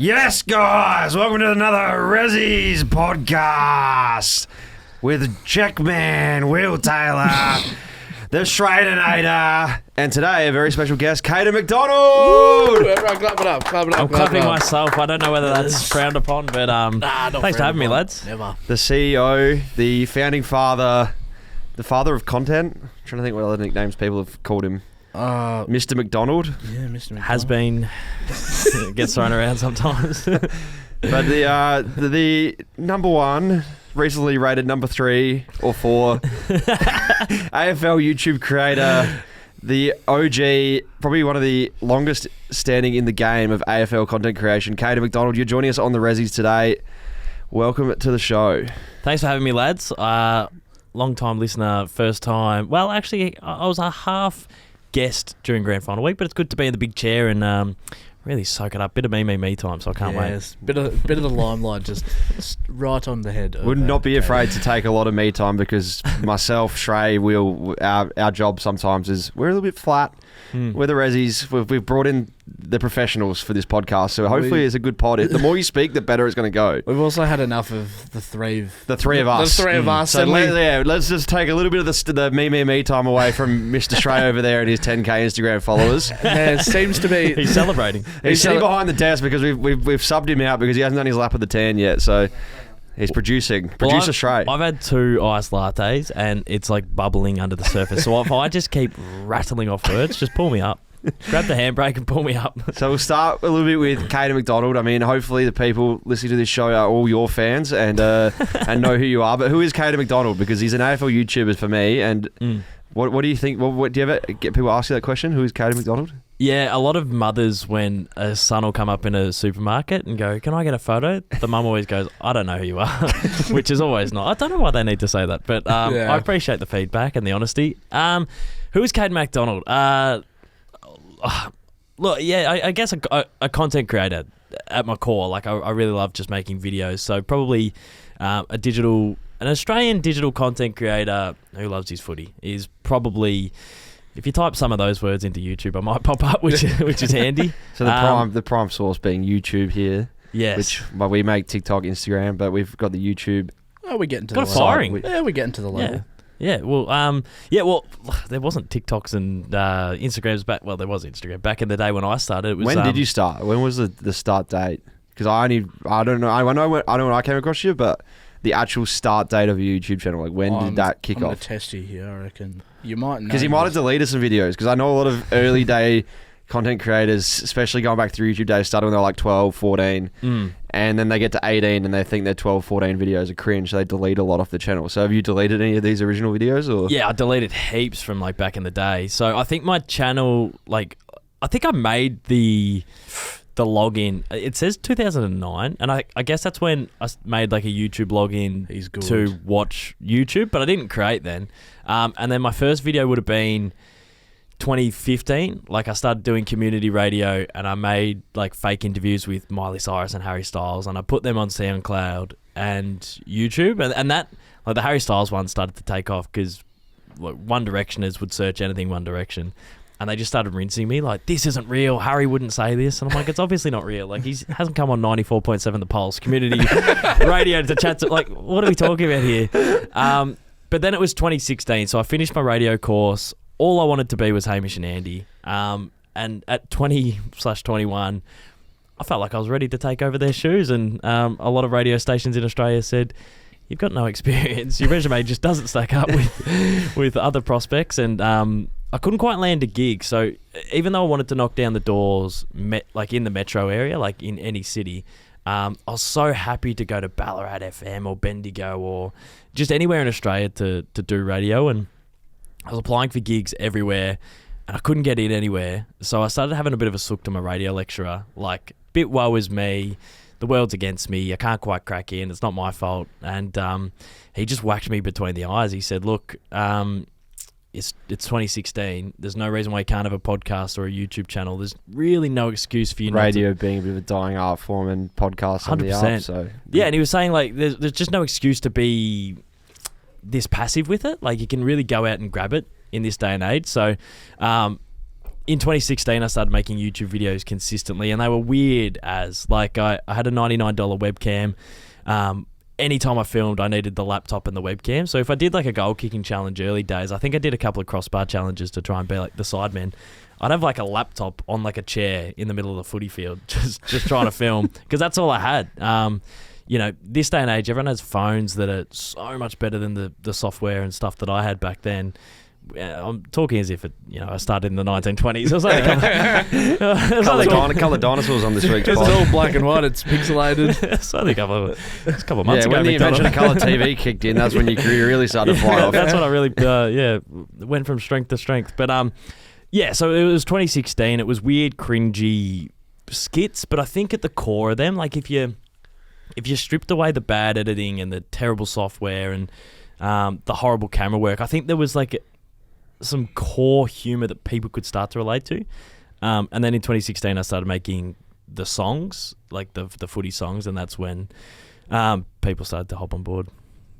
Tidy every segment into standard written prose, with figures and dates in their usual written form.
Yes, guys, welcome to another Ressies podcast with Checkman, Will Taylor, the Srey and today a very special guest, Caden MacDonald. Ooh, everyone clap it up. I'm clapping myself. I don't know whether that's frowned upon, but thanks for having me, lads. Never. The CEO, the founding father, the father of content. I'm trying to think what other nicknames people have called him. Mr. MacDonald. Yeah, Mr. MacDonald. Has been. Gets thrown around sometimes. But the number one, recently rated number 3 or 4, AFL YouTube creator, the OG, probably one of the longest standing in the game of AFL content creation, Caden MacDonald. You're joining us on the Ressies today. Welcome to the show. Thanks for having me, lads. Long time listener, first time. Well, actually, I was a half guest during grand final week, but it's good to be in the big chair and really soak it up. Bit of me time, so I can't wait. Yes, bit of the limelight, just right on the head. Would not be afraid to take a lot of me time because myself, Srey, Will, our job sometimes is we're a little bit flat. We're the Ressies. We've brought in the professionals for this podcast, so hopefully it's a good pod. The more you speak, the better it's going to go. We've also had enough of the three of us. The three of us. So let's just take a little bit of the me time away from Mr. Srey over there and his 10k Instagram followers. Yeah, it seems to be. He's celebrating. He's sitting behind the desk because we've subbed him out because he hasn't done his lap of the tan yet. So he's producing. Producer Srey. I've had 2 iced lattes and it's like bubbling under the surface. So if I just keep rattling off words, just pull me up. Grab the handbrake and pull me up. So we'll start a little bit with Caden MacDonald. I mean, hopefully the people listening to this show are all your fans and and know who you are. But who is Caden MacDonald? Because he's an AFL YouTuber for me. And what do you think? What do you ever get people ask you that question? Who is Caden MacDonald? Yeah, a lot of mothers, when a son will come up in a supermarket and go, "Can I get a photo?" The mum always goes, "I don't know who you are," which is always not. I don't know why they need to say that, but I appreciate the feedback and the honesty. Who is Caden MacDonald? Look, yeah, I guess a content creator at my core. Like, I really love just making videos. So probably an Australian digital content creator who loves his footy is probably. If you type some of those words into YouTube, I might pop up, which is handy. So the prime source being YouTube here. Yes. Well, we make TikTok, Instagram, but we've got the YouTube. Oh, we're getting to got the firing. level. We're getting to the level. Yeah. Well, there wasn't TikToks and Instagrams back. Well, there was Instagram back in the day when I started. It was, when did you start? When was the start date? Because I don't know. I know when I came across you, but the actual start date of your YouTube channel, like when did that kick I'm off? I'm gonna test you here. I reckon you might know. Because he might have deleted some videos. Because I know a lot of early day content creators, especially going back through YouTube days, started when they're like 12, 14, and then they get to 18 and they think their 12, 14 videos are cringe, so they delete a lot off the channel. So have you deleted any of these original videos? Or? Yeah, I deleted heaps from like back in the day. So I think my channel, like, I think I made the login. It says 2009, and I guess that's when I made like a YouTube login to watch YouTube, but I didn't create then. And then my first video would have been 2015. Like, I started doing community radio and I made like fake interviews with Miley Cyrus and Harry Styles, and I put them on SoundCloud and YouTube, and that, like, the Harry Styles one started to take off because like One Directioners would search anything One Direction. And they just started rinsing me like, this isn't real. Harry wouldn't say this. And I'm like, it's obviously not real. Like, he hasn't come on 94.7 The Pulse, community radio to chat to. Like, what are we talking about here? But then it was 2016. So I finished my radio course. All I wanted to be was Hamish and Andy. And at 20/21, I felt like I was ready to take over their shoes. And a lot of radio stations in Australia said, you've got no experience. Your resume just doesn't stack up with other prospects. And I couldn't quite land a gig. So even though I wanted to knock down the doors, like in the metro area, like in any city, I was so happy to go to Ballarat FM or Bendigo or just anywhere in Australia to do radio. And I was applying for gigs everywhere and I couldn't get in anywhere. So I started having a bit of a sook to my radio lecturer, like, bit woe is me. The world's against me. I can't quite crack in. It's not my fault. And he just whacked me between the eyes. He said, look, it's 2016. There's no reason why you can't have a podcast or a YouTube channel. There's really no excuse for you radio being a bit of a dying art form and podcasts on the up. So yeah, and he was saying, like, there's just no excuse to be this passive with it. Like, you can really go out and grab it in this day and age. So in 2016, I started making YouTube videos consistently, and they were weird as, like, I had a $99 webcam. Anytime I filmed, I needed the laptop and the webcam. So if I did like a goal kicking challenge early days, I think I did a couple of crossbar challenges to try and be like the sideman. I'd have like a laptop on like a chair in the middle of the footy field, just trying to film, because that's all I had. You know, this day and age, everyone has phones that are so much better than the software and stuff that I had back then. I'm talking as if I started in the 1920s. It was like a couple of dinosaurs on this week's It's pod. all black and white. It's pixelated. It's only a couple of months ago. When the invention of colour TV kicked in, that's when your career really started to fly off. That's when I really, went from strength to strength. But so it was 2016. It was weird, cringy skits, but I think at the core of them, like if you stripped away the bad editing and the terrible software and the horrible camera work, I think there was like some core humor that people could start to relate to. And then in 2016, I started making the songs, like the footy songs, and that's when people started to hop on board.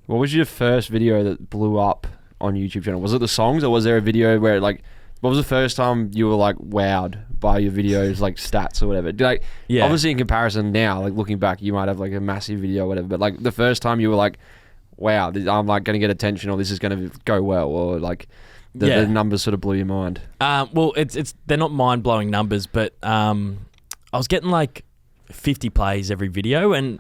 What was your first video that blew up on YouTube channel? Was it the songs, or was there a video where what was the first time you were like wowed by your videos, like stats or whatever? Obviously in comparison now, like looking back, you might have like a massive video or whatever, but like the first time you were like, wow, I'm like going to get attention, or this is going to go well, or like the numbers sort of blew your mind. Well, they're not mind-blowing numbers, but I was getting like 50 plays every video, and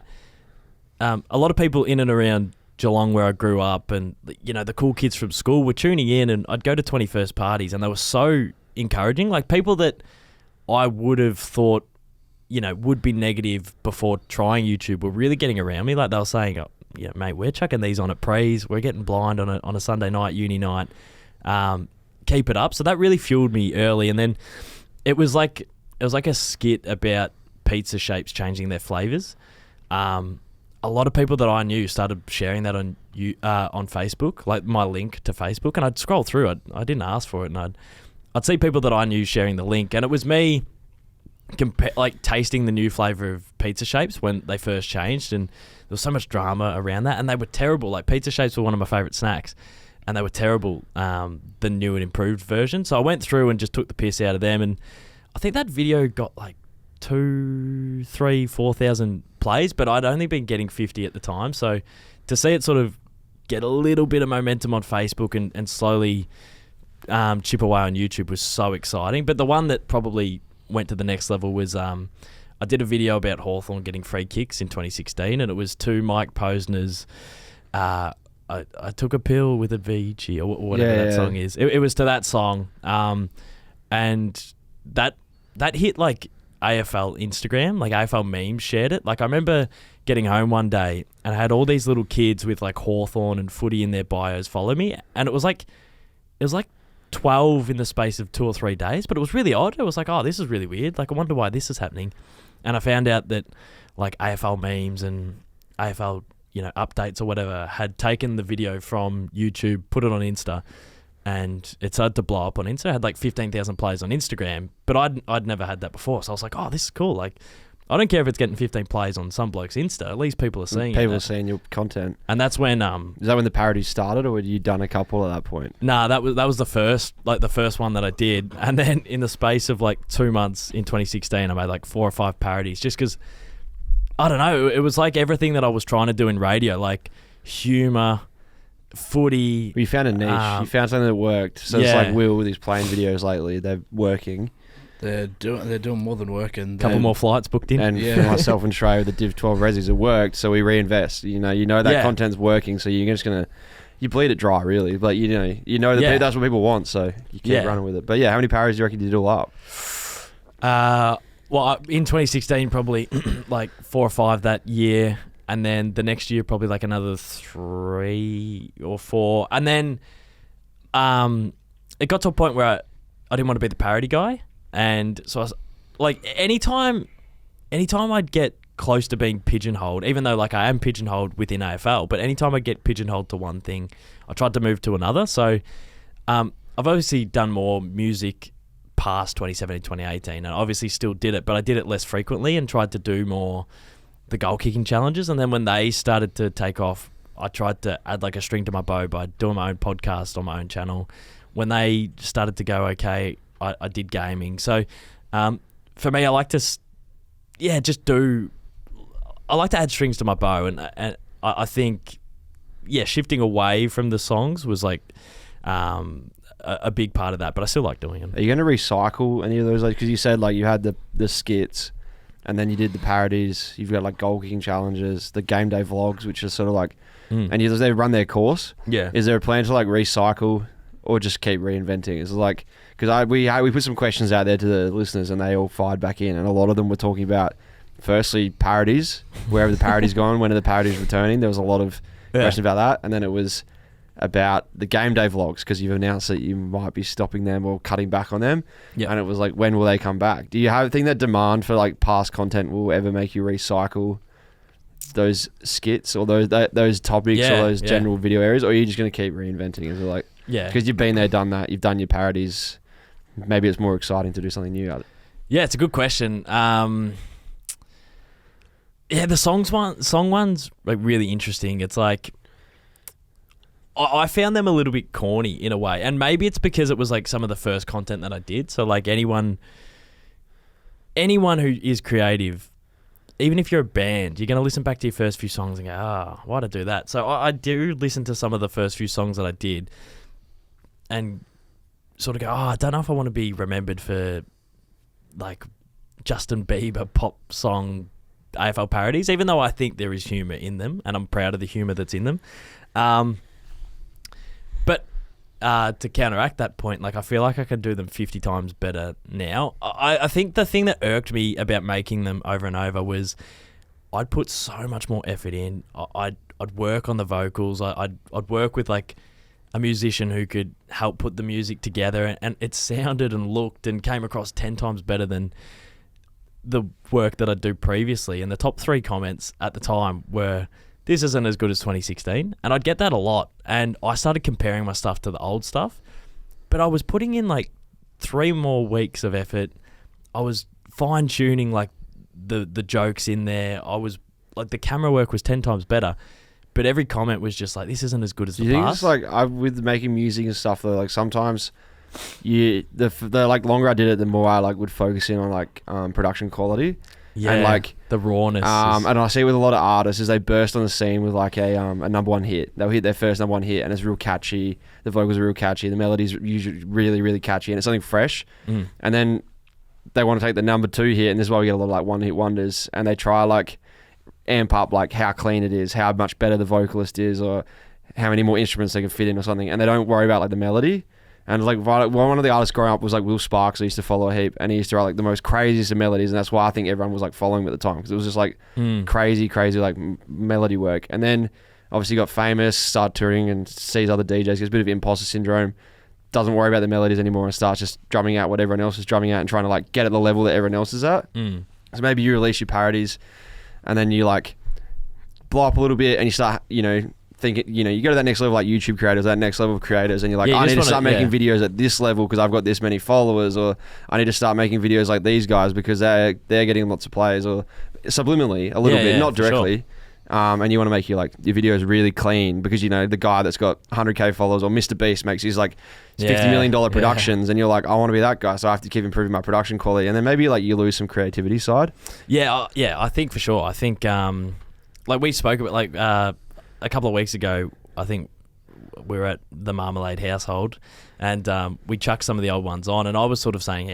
a lot of people in and around Geelong where I grew up, and the cool kids from school were tuning in, and I'd go to 21st parties, and they were so encouraging. Like people that I would have thought would be negative before trying YouTube were really getting around me. Like they were saying, oh, yeah, mate, we're chucking these on at Prees. We're getting blind on a Sunday night, uni night. Keep it up. So that really fueled me early. And then it was like a skit about pizza shapes changing their flavors. A lot of people that I knew started sharing that on Facebook, like my link to Facebook, and I'd scroll through. I didn't ask for it, and I'd see people that I knew sharing the link, and it was me tasting the new flavor of pizza shapes when they first changed, and there was so much drama around that, and they were terrible. Like pizza shapes were one of my favorite snacks, and they were terrible, the new and improved version. So I went through and just took the piss out of them, and I think that video got like 2,000, 3,000, 4,000 plays, but I'd only been getting 50 at the time. So to see it sort of get a little bit of momentum on Facebook and slowly chip away on YouTube was so exciting. But the one that probably went to the next level was I did a video about Hawthorn getting free kicks in 2016, and it was to Mike Posner's I took a pill with a Vici, or whatever that song is. It was to that song, and that hit like AFL Instagram, like AFL memes shared it. Like I remember getting home one day and I had all these little kids with like Hawthorn and footy in their bios follow me, and it was like 12 in the space of 2 or 3 days, but it was really odd. It was like, oh, this is really weird. Like I wonder why this is happening. And I found out that like AFL memes and AFL updates or whatever had taken the video from YouTube, put it on Insta, and it started to blow up on Insta. It had like 15,000 plays on Instagram, but I'd never had that before. So I was like, oh, this is cool. Like, I don't care if it's getting 15 plays on some bloke's Insta. At least people are seeing it. People are seeing your content. And that's when... is that when the parodies started, or had you done a couple at that point? Nah, that was the first one that I did. And then in the space of like 2 months in 2016, I made like 4 or 5 parodies, just because, I don't know, it was like everything that I was trying to do in radio, like humour, footy. You found a niche. You found something that worked. So it's like Will with his playing videos lately. They're working. They're doing more than working. Couple more flights booked in. And for myself and Srey with the Div 12 Ressies, it worked. So we reinvest. You know that content's working. So you're just gonna bleed it dry, really. But you know that that's what people want. So you keep running with it. But how many parodies do you reckon you did all up? Well, in 2016, probably like 4 or 5 that year. And then the next year, probably like another 3 or 4. And then it got to a point where I didn't want to be the parody guy. And so I was like, anytime I'd get close to being pigeonholed, even though like I am pigeonholed within AFL, but anytime I get pigeonholed to one thing, I tried to move to another. So I've obviously done more music past 2017, 2018, and obviously still did it, but I did it less frequently and tried to do more the goal kicking challenges. And then when they started to take off, I tried to add like a string to my bow by doing my own podcast on my own channel. When they started to go okay, I did gaming. So for me, I like to just do. I like to add strings to my bow, and I think shifting away from the songs was like a big part of that. But I still like doing them. Are you going to recycle any of those? Because you said like you had the skits, and then you did the parodies. You've got like goal kicking challenges, the game day vlogs, which is sort of like, and they run their course. Yeah. Is there a plan to like recycle or just keep reinventing? Is it like, because we put some questions out there to the listeners, and they all fired back in, and a lot of them were talking about, firstly, parodies. Wherever the parodies gone, when are the parodies returning? There was a lot of questions about that, and then it was about the game day vlogs, because you've announced that you might be stopping them or cutting back on them. Yeah. And it was like, when will they come back? Do you think that demand for like past content will ever make you recycle those skits or those topics or those general video areas, or are you just going to keep reinventing? Is it like, because you've been there, done that, you've done your parodies, maybe it's more exciting to do something new? Yeah, it's a good question. The song one's like really interesting. It's like, I found them a little bit corny in a way, and maybe it's because it was like some of the first content that I did. So like anyone who is creative, even if you're a band, you're going to listen back to your first few songs and go, why'd I do that? So I do listen to some of the first few songs that I did and sort of go, I don't know if I want to be remembered for like Justin Bieber pop song AFL parodies, even though I think there is humour in them and I'm proud of the humour that's in them. But to counteract that point, like I feel like I could do them 50 times better now. I think the thing that irked me about making them over and over was I'd put so much more effort in. I'd work on the vocals. I'd work with like a musician who could help put the music together, and it sounded and looked and came across 10 times better than the work that I'd do previously. And the top 3 comments at the time were, this isn't as good as 2016. And I'd get that a lot. And I started comparing my stuff to the old stuff. But I was putting in like 3 more weeks of effort. I was fine tuning like the jokes in there. I was like, the camera work was 10 times better. But every comment was just like, this isn't as good as the past. You think it's like, with making music and stuff though, like sometimes the like longer I did it, the more I like would focus in on like production quality. Yeah, and like the rawness. And I see with a lot of artists is they burst on the scene with like a number one hit. They'll hit their first number one hit and it's real catchy. The vocals are real catchy. The melodies are usually really, really catchy, and it's something fresh. And then they want to take the number 2 hit, and this is why we get a lot of like one hit wonders, and they try like amp up like how clean it is, how much better the vocalist is, or how many more instruments they can fit in or something, and they don't worry about like the melody. And like one of the artists growing up was like Will Sparks. I used to follow a heap, and he used to write like the most craziest of melodies, and that's why I think everyone was like following him at the time, because it was just like crazy like melody work. And then obviously got famous, started touring, and sees other DJs, gets a bit of imposter syndrome, doesn't worry about the melodies anymore, and starts just drumming out what everyone else is drumming out and trying to like get at the level that everyone else is at. So maybe you release your parodies, and then you like blow up a little bit, and you start, think it, you go to that next level, like YouTube creators, that next level of creators, and you're like, I need to start making videos at this level because I've got this many followers, or I need to start making videos like these guys because they're getting lots of plays, or subliminally a little bit, not directly. Sure. And you want to make your videos really clean because the guy that's got 100k followers, or Mr. Beast makes his like $50 million productions, and you're like, I want to be that guy, so I have to keep improving my production quality, and then maybe like you lose some creativity side. I think for sure. I think like we spoke about like a couple of weeks ago, I think we were at the Marmalade household, and we chucked some of the old ones on, and I was sort of saying,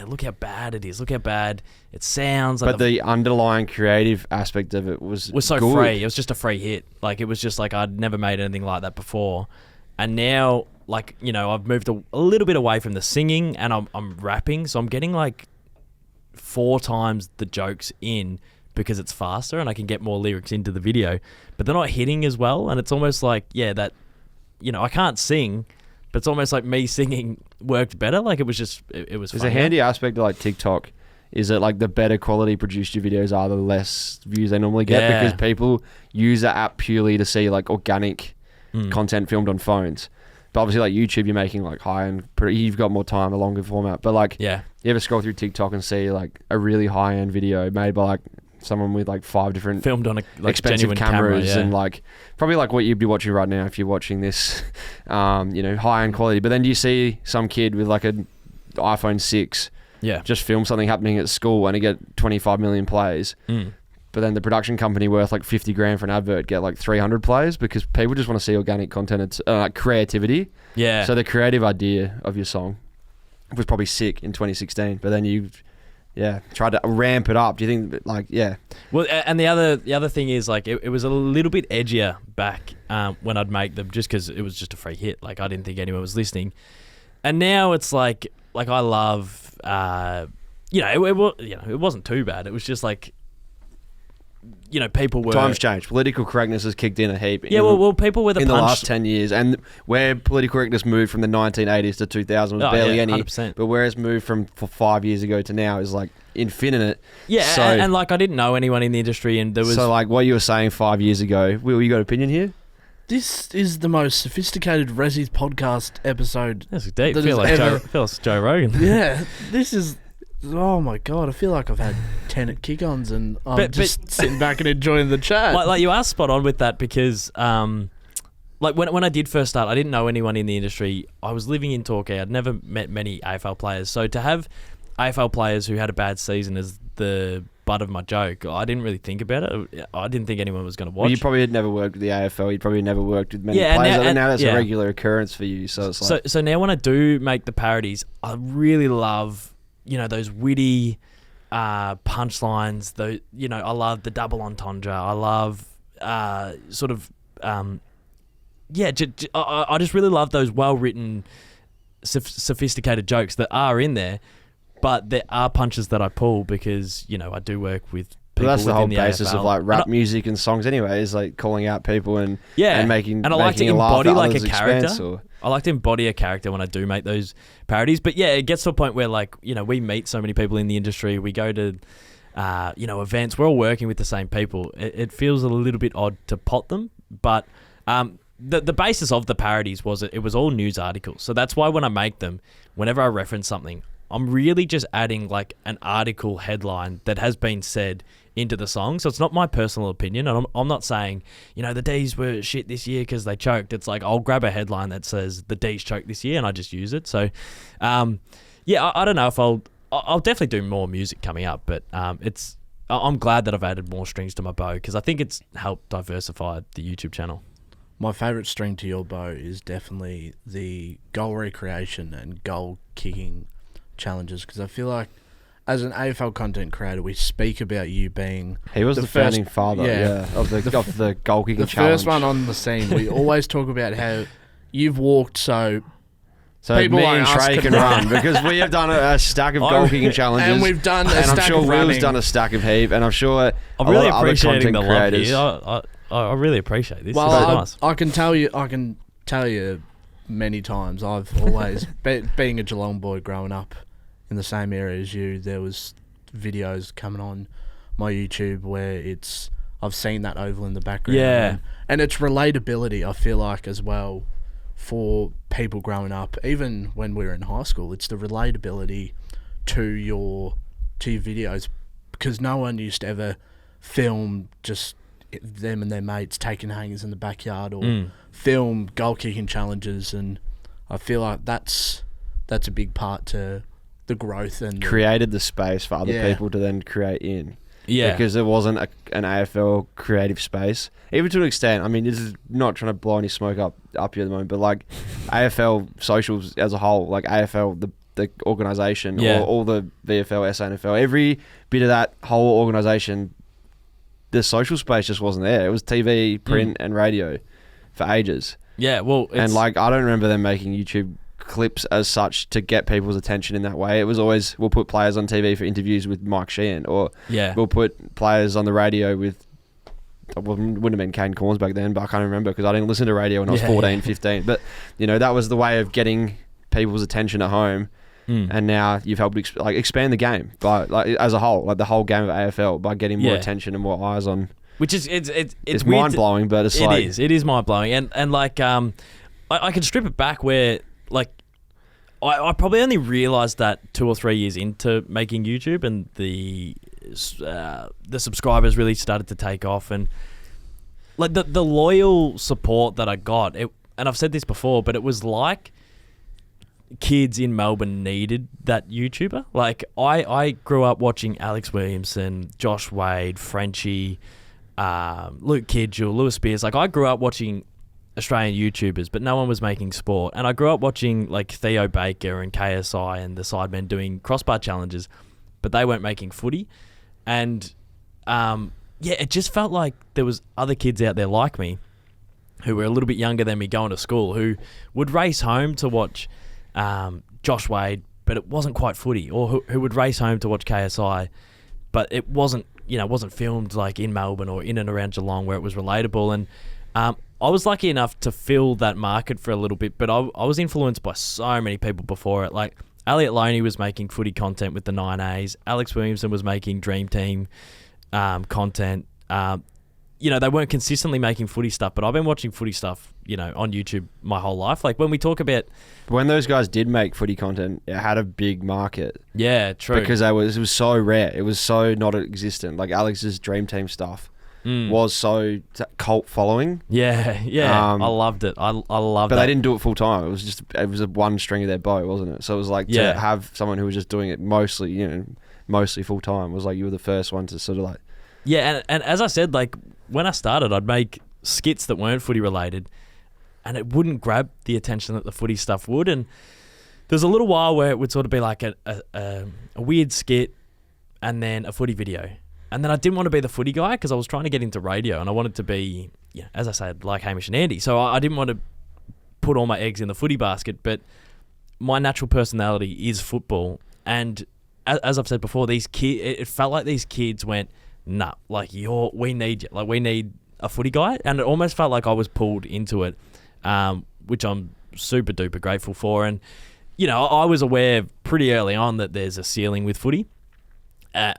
look how bad it is, look how bad it sounds. Like, but the underlying creative aspect of it was so good. Free. It was just a free hit. Like, it was just like I'd never made anything like that before, and now like I've moved a little bit away from the singing, and I'm rapping, so I'm getting like 4 times the jokes in, because it's faster and I can get more lyrics into the video, but they're not hitting as well. And it's almost like, I can't sing, but it's almost like me singing worked better. Like it was There's a handy aspect of like TikTok, is that like the better quality produced your videos are, the less views they normally get, because people use the app purely to see like organic content filmed on phones. But obviously like YouTube, you're making like high-end, you've got more time, a longer format. But like, you ever scroll through TikTok and see like a really high-end video made by like someone with like 5 different filmed on a like expensive cameras camera, and like probably like what you'd be watching right now if you're watching this high-end quality. But then do you see some kid with like a iPhone 6, Yeah. just film something happening at school and it get 25 million plays. But then the production company worth like 50 grand for an advert get like 300 plays because people just want to see organic content. It's like creativity. Yeah. So the creative idea of your song was probably sick in 2016, but then you tried to ramp it up. Do you think like, yeah. Well, and the other thing is like it was a little bit edgier back when I'd make them just because it was just a free hit. Like I didn't think anyone was listening. And now it's like I love, it wasn't too bad. It was just like, people were... Times changed. Political correctness has kicked in a heap. Yeah, well, people were the in the last 10 years. And where political correctness moved from the 1980s to 2000 was barely any. 100%. But where it's moved from 5 years ago to now is like infinite. Yeah, so, and like I didn't know anyone in the industry and there was... So like what you were saying 5 years ago, Will, you got an opinion here? This is the most sophisticated Ressies podcast episode. That's deep. that Feel has like Joe Rogan. Yeah, this is... Oh my God, I feel like I've had 10 kick-ons and I'm just sitting back and enjoying the chat. Like you are spot on with that because... like when I did first start, I didn't know anyone in the industry. I was living in Torquay. I'd never met many AFL players. So to have AFL players who had a bad season as the butt of my joke, I didn't really think about it. I didn't think anyone was going to watch. Well, you probably had never worked with the AFL. You probably never worked with many Yeah, players. and Now that's yeah. a regular occurrence for you. So it's like... So now when I do make the parodies, I really love, those witty punchlines. I love the double entendre. I love I just really love those well-written, sophisticated jokes that are in there, but there are punches that I pull because, I do work with people. But that's the whole within basis AFL. of like rap music and songs anyway, is like calling out people and making and I like to making a laugh embody at like a others' character. expense or... I like to embody a character when I do make those parodies. But yeah, it gets to a point where like, we meet so many people in the industry. We go to, events. We're all working with the same people. It feels a little bit odd to pot them. But the basis of the parodies was it was all news articles. So that's why when I make them, whenever I reference something, I'm really just adding like an article headline that has been said into the song. So it's not my personal opinion. And I'm not saying, the D's were shit this year because they choked. It's like I'll grab a headline that says the D's choked this year and I just use it. So, I don't know if I'll definitely do more music coming up, but I'm glad that I've added more strings to my bow because I think it's helped diversify the YouTube channel. My favourite string to your bow is definitely the goal recreation and goal kicking challenges because I feel like as an AFL content creator, we speak about you being... He was the founding father of the goal kicking challenge. The first one on the scene. We always talk about how you've walked so people me like and us Srey can run because we have done a stack of goal kicking challenges. And we've done a and stack I'm sure of Will's running. done a stack of heap and I'm sure I'm really other appreciating content the love creators... here. I really appreciate this. Well, This is nice. I can tell you many times I've always, being a Geelong boy growing up in the same area as you, there was videos coming on my YouTube where I've seen that oval in the background. Yeah. And it's relatability, I feel like, as well, for people growing up. Even when we were in high school, it's the relatability to your videos because no one used to ever film just them and their mates taking hangers in the backyard or film goal kicking challenges, and I feel like that's a big part to the growth and created the space for other people to then create in. Yeah. Because there wasn't an AFL creative space. Even to an extent, I mean, this is not trying to blow any smoke up here at the moment, but like AFL socials as a whole, like AFL, the organisation, or all the VFL, SANFL, every bit of that whole organisation, the social space just wasn't there. It was TV, print, and radio for ages. Yeah, well... And like, I don't remember them making YouTube clips as such to get people's attention in that way. It was always, we'll put players on TV for interviews with Mike Sheehan, or we'll put players on the radio with, well, wouldn't have been Caden Corns back then, but I can't remember because I didn't listen to radio when I was 14, 15. But, that was the way of getting people's attention at home. And now you've helped expand the game by as a whole, like the whole game of AFL, by getting more attention and more eyes on. Which is it's mind blowing, but it is mind blowing, and like I can strip it back where like I probably only realized that 2 or 3 years into making YouTube, and the subscribers really started to take off, and like the loyal support that I got. And I've said this before, but it was like kids in Melbourne needed that YouTuber. Like I grew up watching Alex Williamson, Josh Wade, Frenchie, Luke Kidgel, Lewis Spears. Like I grew up watching Australian YouTubers, but no one was making sport. And I grew up watching like Theo Baker and KSI and the Sidemen doing crossbar challenges, but they weren't making footy. And it just felt like there was other kids out there like me who were a little bit younger than me going to school who would race home to watch Josh Wade, but it wasn't quite footy, or who would race home to watch KSI, but it wasn't filmed like in Melbourne or in and around Geelong where it was relatable. And I was lucky enough to fill that market for a little bit, but I was influenced by so many people before it. Like Elliot Loney was making footy content with the 9As. Alex Williamson was making Dream Team content. They weren't consistently making footy stuff, but I've been watching footy stuff, on YouTube my whole life. Like when we talk about... When those guys did make footy content, it had a big market. Yeah, true. Because it was so rare. It was so not existent. Like Alex's Dream Team stuff was so cult following. Yeah. I loved it. I loved it. But they didn't do it full time. It was a one string of their bow, wasn't it? So it was like to have someone who was just doing it mostly full time was like you were the first one to sort of like... Yeah, and as I said, like when I started, I'd make skits that weren't footy related, and it wouldn't grab the attention that the footy stuff would. And there's a little while where it would sort of be like a weird skit and then a footy video. And then I didn't want to be the footy guy because I was trying to get into radio and I wanted to be, as I said, like Hamish and Andy. So I didn't want to put all my eggs in the footy basket, but my natural personality is football. And as I've said before, these kids, it felt like these kids went, nah, like we need you. Like we need a footy guy. And it almost felt like I was pulled into it, which I'm super duper grateful for. And, I was aware pretty early on that there's a ceiling with footy.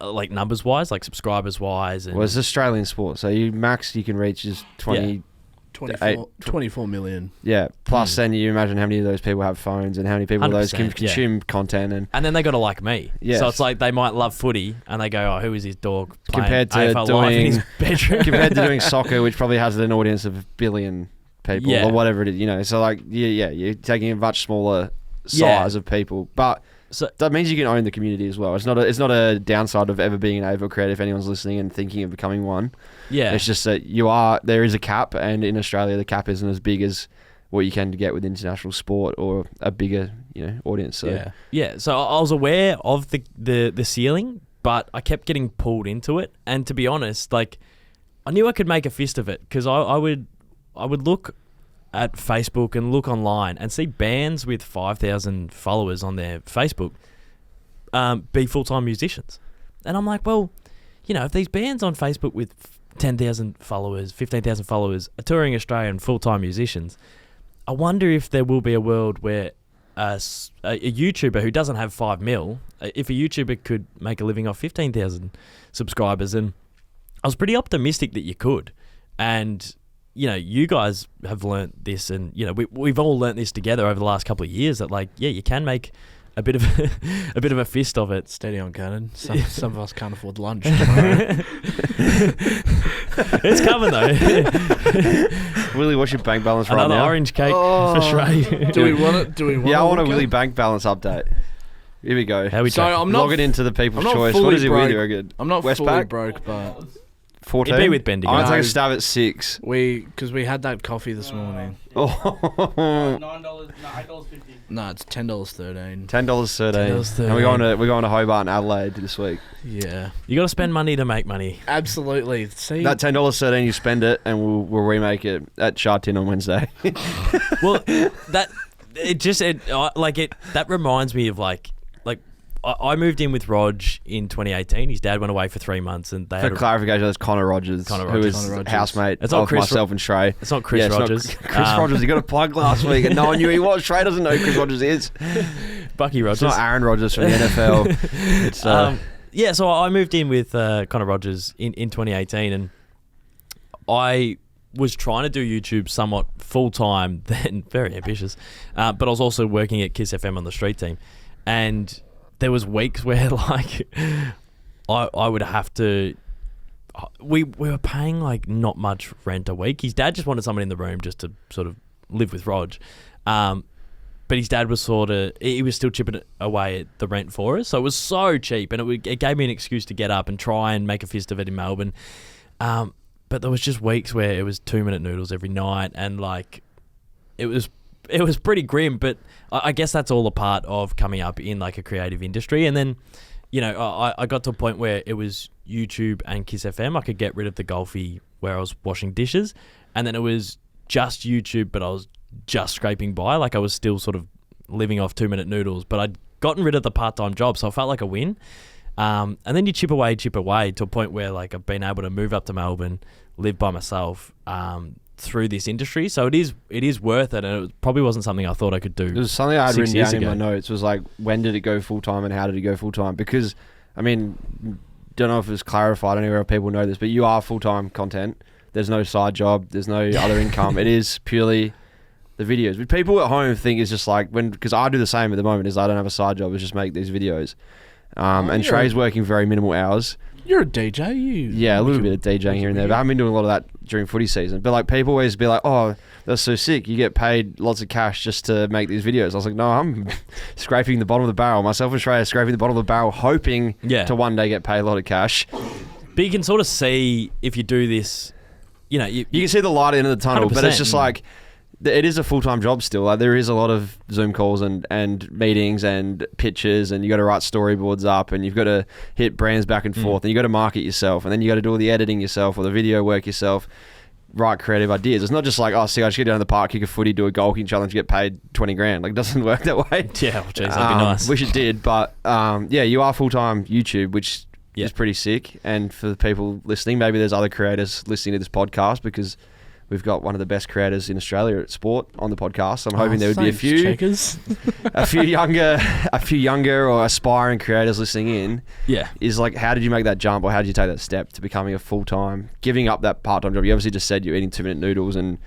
Like numbers wise, like subscribers wise. And it's Australian sport, so you can reach is 24 million. Yeah, plus then you imagine how many of those people have phones and how many people of those can consume content. And then they got to like me. Yes. So it's like they might love footy and they go, oh, who is his dog playing compared to AFL Live in his bedroom? Compared to doing soccer, which probably has an audience of 1 billion people or whatever it is, So like, you're taking a much smaller size of people. But... So that means you can own the community as well. It's not a downside of ever being an AFL creator if anyone's listening and thinking of becoming one. Yeah. It's just that there is a cap, and in Australia the cap isn't as big as what you can get with international sport or a bigger, audience. So yeah. So I was aware of the ceiling, but I kept getting pulled into it. And to be honest, like I knew I could make a fist of it because I would look at Facebook and look online and see bands with 5,000 followers on their Facebook be full-time musicians. And I'm like, well, if these bands on Facebook with 10,000 followers, 15,000 followers are touring Australia and full-time musicians, I wonder if there will be a world where a YouTuber who doesn't have 5 mil, if a YouTuber could make a living off 15,000 subscribers. And I was pretty optimistic that you could. And... you guys have learnt this, and we've all learnt this together over the last couple of years. That you can make a bit of a fist of it. Steady on, Caden. Some of us can't afford lunch tomorrow. It's coming though. Willie, what's your bank balance right now? Another orange cake for Srey. Do we want it? Yeah, I want a Willie bank balance update. Here we go. How we I'm not logging into the People's Choice. What is it with you? I'm not fully broke, but 14. It'd be with Bendigo. I'm gonna take a stab at 6. Because we had that coffee this morning. Oh. $9.50. No, it's $10.13. $10.13. And we're going to Hobart and Adelaide this week. Yeah. You got to spend money to make money. Absolutely. See that $10.13, you spend it, and we'll remake it at Shah Tin on Wednesday. Well, that reminds me of like I moved in with Rog in 2018. His dad went away for 3 months, and they for clarification, that's Connor Rogers, who is housemate of myself and Srey. It's not Chris Rogers. Chris Rogers. He got a plug last week, and no one knew he was. Srey doesn't know who Chris Rogers is. Bucky Rogers. It's not Aaron Rodgers from the NFL. It's So I moved in with Connor Rogers in 2018, and I was trying to do YouTube somewhat full time then, very ambitious, but I was also working at Kiss FM on the street team, and there was weeks where like I would have to. We were paying like not much rent a week. His dad just wanted someone in the room just to sort of live with Rog, but his dad was he was still chipping away at the rent for us. So it was so cheap, and it gave me an excuse to get up and try and make a fist of it in Melbourne. But there was just weeks where it was 2-minute noodles every night, and like it was pretty grim. But I guess that's all a part of coming up in like a creative industry. And then, I got to a point where it was YouTube and Kiss FM. I could get rid of the golfy where I was washing dishes, and then it was just YouTube, but I was just scraping by. Like I was still sort of living off 2-minute noodles, but I'd gotten rid of the part-time job, so I felt like a win. And then you chip away to a point where like I've been able to move up to Melbourne, live by myself through this industry. So it is worth it, and it probably wasn't something I thought I could do. It was something I had 6 written years down in ago. my notes. Was like, when did it go full time and how did it go full time? Because I mean, don't know if it was clarified anywhere if people know this, but you are full time content. There's no side job. There's no other income. It is purely the videos. But people at home think it's just like because I do the same at the moment. Is I don't have a side job. Is just make these videos. And Srey's working very minimal hours. You're a DJ. A little bit of DJing here and there. But I haven't been doing a lot of that during footy season. But like people always be like, "Oh, that's so sick. You get paid lots of cash just to make these videos." I was like, "No, I'm scraping the bottom of the barrel. Myself and Srey are scraping the bottom of the barrel, hoping to one day get paid a lot of cash." But you can sort of see if you do this, you can see the light at the end of the tunnel. 100%. But it's just like, it is a full-time job still. Like there is a lot of Zoom calls and meetings and pitches, and you got to write storyboards up, and you've got to hit brands back and forth, and you got to market yourself, and then you got to do all the editing yourself or the video work yourself, write creative ideas. It's not just like, oh, see, I just get down to the park, kick a footy, do a goal kicking challenge, get paid 20 grand. Like it doesn't work that way. Yeah, well, geez, that'd be nice. Wish it did, but you are full-time YouTube, which is pretty sick. And for the people listening, maybe there's other creators listening to this podcast, because we've got one of the best creators in Australia at sport on the podcast. So I'm hoping there would be a few younger or aspiring creators listening in. Yeah. Is like, how did you make that jump, or how did you take that step to becoming a full-time, giving up that part-time job? You obviously just said you're eating 2-minute noodles and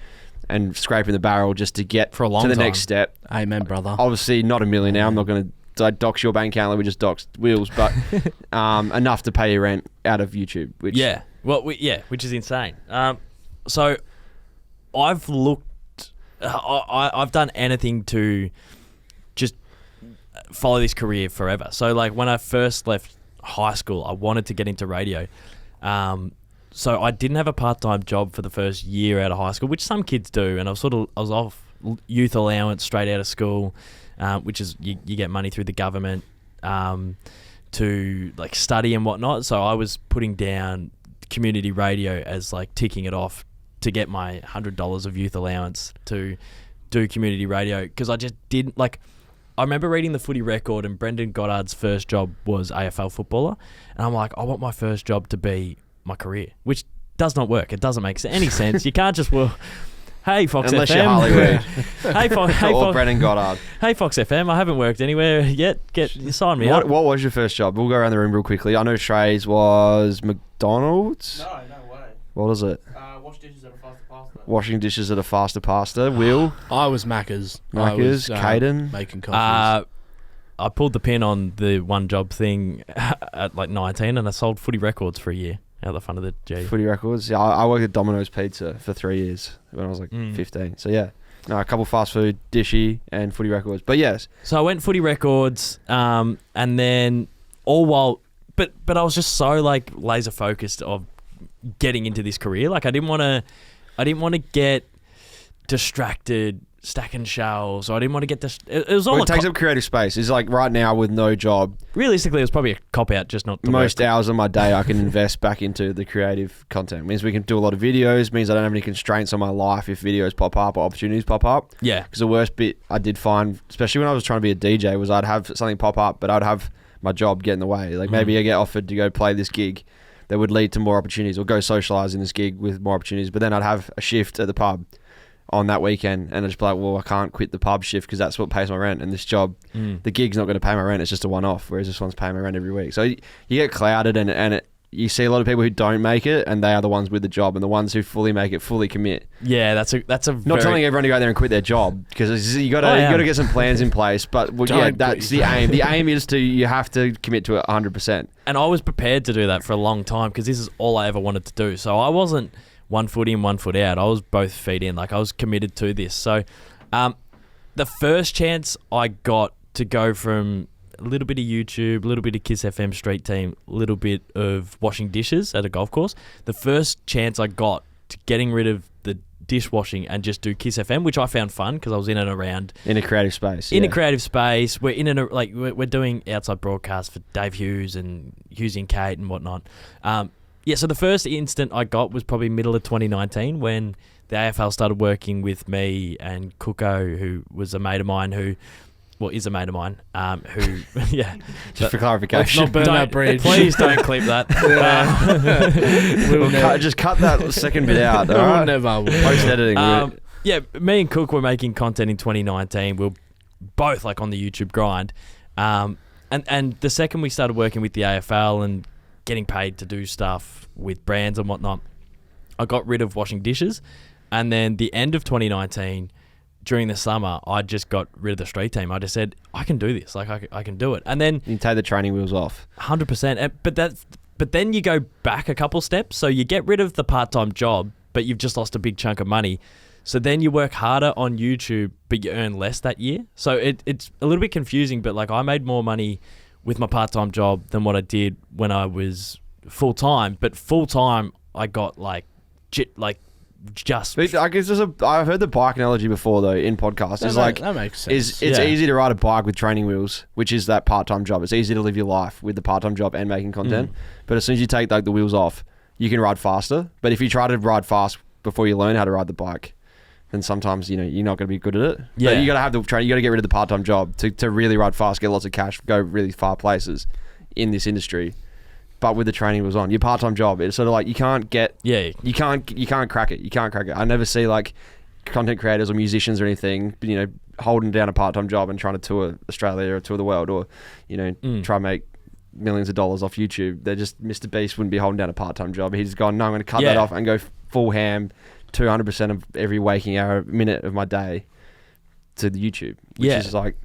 scraping the barrel just to get for a long to the time. next step. Amen, brother. Obviously not a millionaire. I'm not going to dox your bank account like we just doxed Will's, but enough to pay your rent out of YouTube. Which which is insane. So I've looked. I've done anything to just follow this career forever. So like when I first left high school, I wanted to get into radio. So I didn't have a part-time job for the first year out of high school, which some kids do, and I was off youth allowance straight out of school, which is you get money through the government to like study and whatnot. So I was putting down community radio as like ticking it off to get my $100 of youth allowance to do community radio, because I just didn't like. I remember reading the Footy Record, and Brendan Goddard's first job was AFL footballer, and I'm like, I want my first job to be my career, which does not work. It doesn't make any sense. You can't just hey Fox unless FM. you're Hollywood. Hey Brendan Goddard. Hey Fox FM. I haven't worked anywhere yet. Sign me up. What was your first job? We'll go around the room real quickly. I know Srey's was McDonald's. No way. What was it? Wash dishes at a faster pasta. Washing dishes at a faster pasta. Will? I was Macca's. Caden? Making coffees. I pulled the pin on the one job thing at like 19, and I sold Footy Records for a year out the front of the G. Footy Records. Yeah, I worked at Domino's Pizza for 3 years when I was like 15. So yeah. No, a couple fast food, Dishy, and Footy Records. But yes. So I went Footy Records, and then all while... But I was just so like laser focused of getting into this career. Like I didn't want to get distracted stacking shelves, or I didn't want to get this. It was all. Well, it takes up creative space. It's like right now with no job. Realistically, it was probably a cop out, just not to most work. hours of my day I can invest back into the creative content. It means we can do a lot of videos. It means I don't have any constraints on my life if videos pop up or opportunities pop up. Yeah. Because the worst bit I did find, especially when I was trying to be a DJ, was I'd have something pop up, but I'd have my job get in the way. Like maybe I get offered to go play this gig that would lead to more opportunities, or go socialise in this gig with more opportunities. But then I'd have a shift at the pub on that weekend, and I'd just be like, well, I can't quit the pub shift because that's what pays my rent. And this job, the gig's not going to pay my rent. It's just a one-off, whereas this one's paying my rent every week. So you get clouded, and you see a lot of people who don't make it, and they are the ones with the job, and the ones who fully make it, fully commit. Yeah, that's a not telling everyone to go out there and quit their job, because you got to get some plans in place. But that's the aim. The aim is you have to commit to it 100%. And I was prepared to do that for a long time, because this is all I ever wanted to do. So I wasn't 1 foot in, 1 foot out. I was both feet in. Like I was committed to this. So, the first chance I got to go from a little bit of YouTube, a little bit of Kiss FM Street Team, a little bit of washing dishes at a golf course, the first chance I got to getting rid of the dishwashing and just do Kiss FM, which I found fun because I was in and around In a creative space. in a creative space. We're in and like we're doing outside broadcasts for Dave Hughes and Hughesy and Kate and whatnot. So the first instant I got was probably middle of 2019 when the AFL started working with me and Cooko, who was a mate of mine is a mate of mine, who, Just for clarification. Let's not burn that bridge. Please don't clip that. Just cut that second bit out. All We'll right? never. Post-editing. Me and Cook were making content in 2019. We were both like on the YouTube grind. And the second we started working with the AFL and getting paid to do stuff with brands and whatnot, I got rid of washing dishes. And then the end of 2019, during the summer, I just got rid of the street team. I just said, I can do this. Like, I can do it. And then You take the training wheels off. 100%. But then you go back a couple steps. So you get rid of the part-time job, but you've just lost a big chunk of money. So then you work harder on YouTube, but you earn less that year. So it's a little bit confusing, but like I made more money with my part-time job than what I did when I was full-time. But full-time, I got just... I guess I've heard the bike analogy before though in podcasts. It's like that makes sense. it's easy to ride a bike with training wheels, which is that part-time job. It's easy to live your life with the part-time job and making content. But as soon as you take like the wheels off, you can ride faster. But if you try to ride fast before you learn how to ride the bike, then sometimes you're not going to be good at it. Yeah. But you got to have the training. You got to get rid of the part-time job to really ride fast, get lots of cash, go really far places in this industry. But with the training wheels on, your part-time job, it's sort of like you can't crack it. You can't crack it. I never see like content creators or musicians or anything, holding down a part-time job and trying to tour Australia or tour the world or, try and make millions of dollars off YouTube. They're just, Mr. Beast wouldn't be holding down a part-time job. He's gone, no, I'm going to cut that off and go full ham 200% of every waking hour, minute of my day to the YouTube, which is like,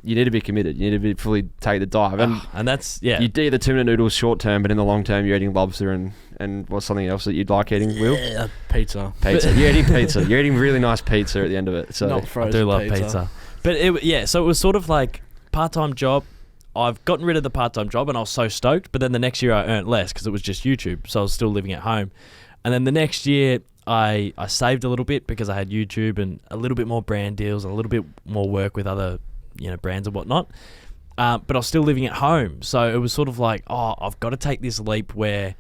you need to be committed. You need to be fully take the dive. And that's, yeah. You do the tuna noodles short term, but in the long term, you're eating lobster and what's something else that you'd like eating, Will? Yeah, pizza. You're eating pizza. You're eating really nice pizza at the end of it. So Not I frozen do love pizza. But so it was sort of like part-time job. I've gotten rid of the part-time job and I was so stoked. But then the next year I earned less because it was just YouTube. So I was still living at home. And then the next year I saved a little bit because I had YouTube and a little bit more brand deals and a little bit more work with other brands and whatnot. But I was still living at home. So it was sort of like, I've got to take this leap where,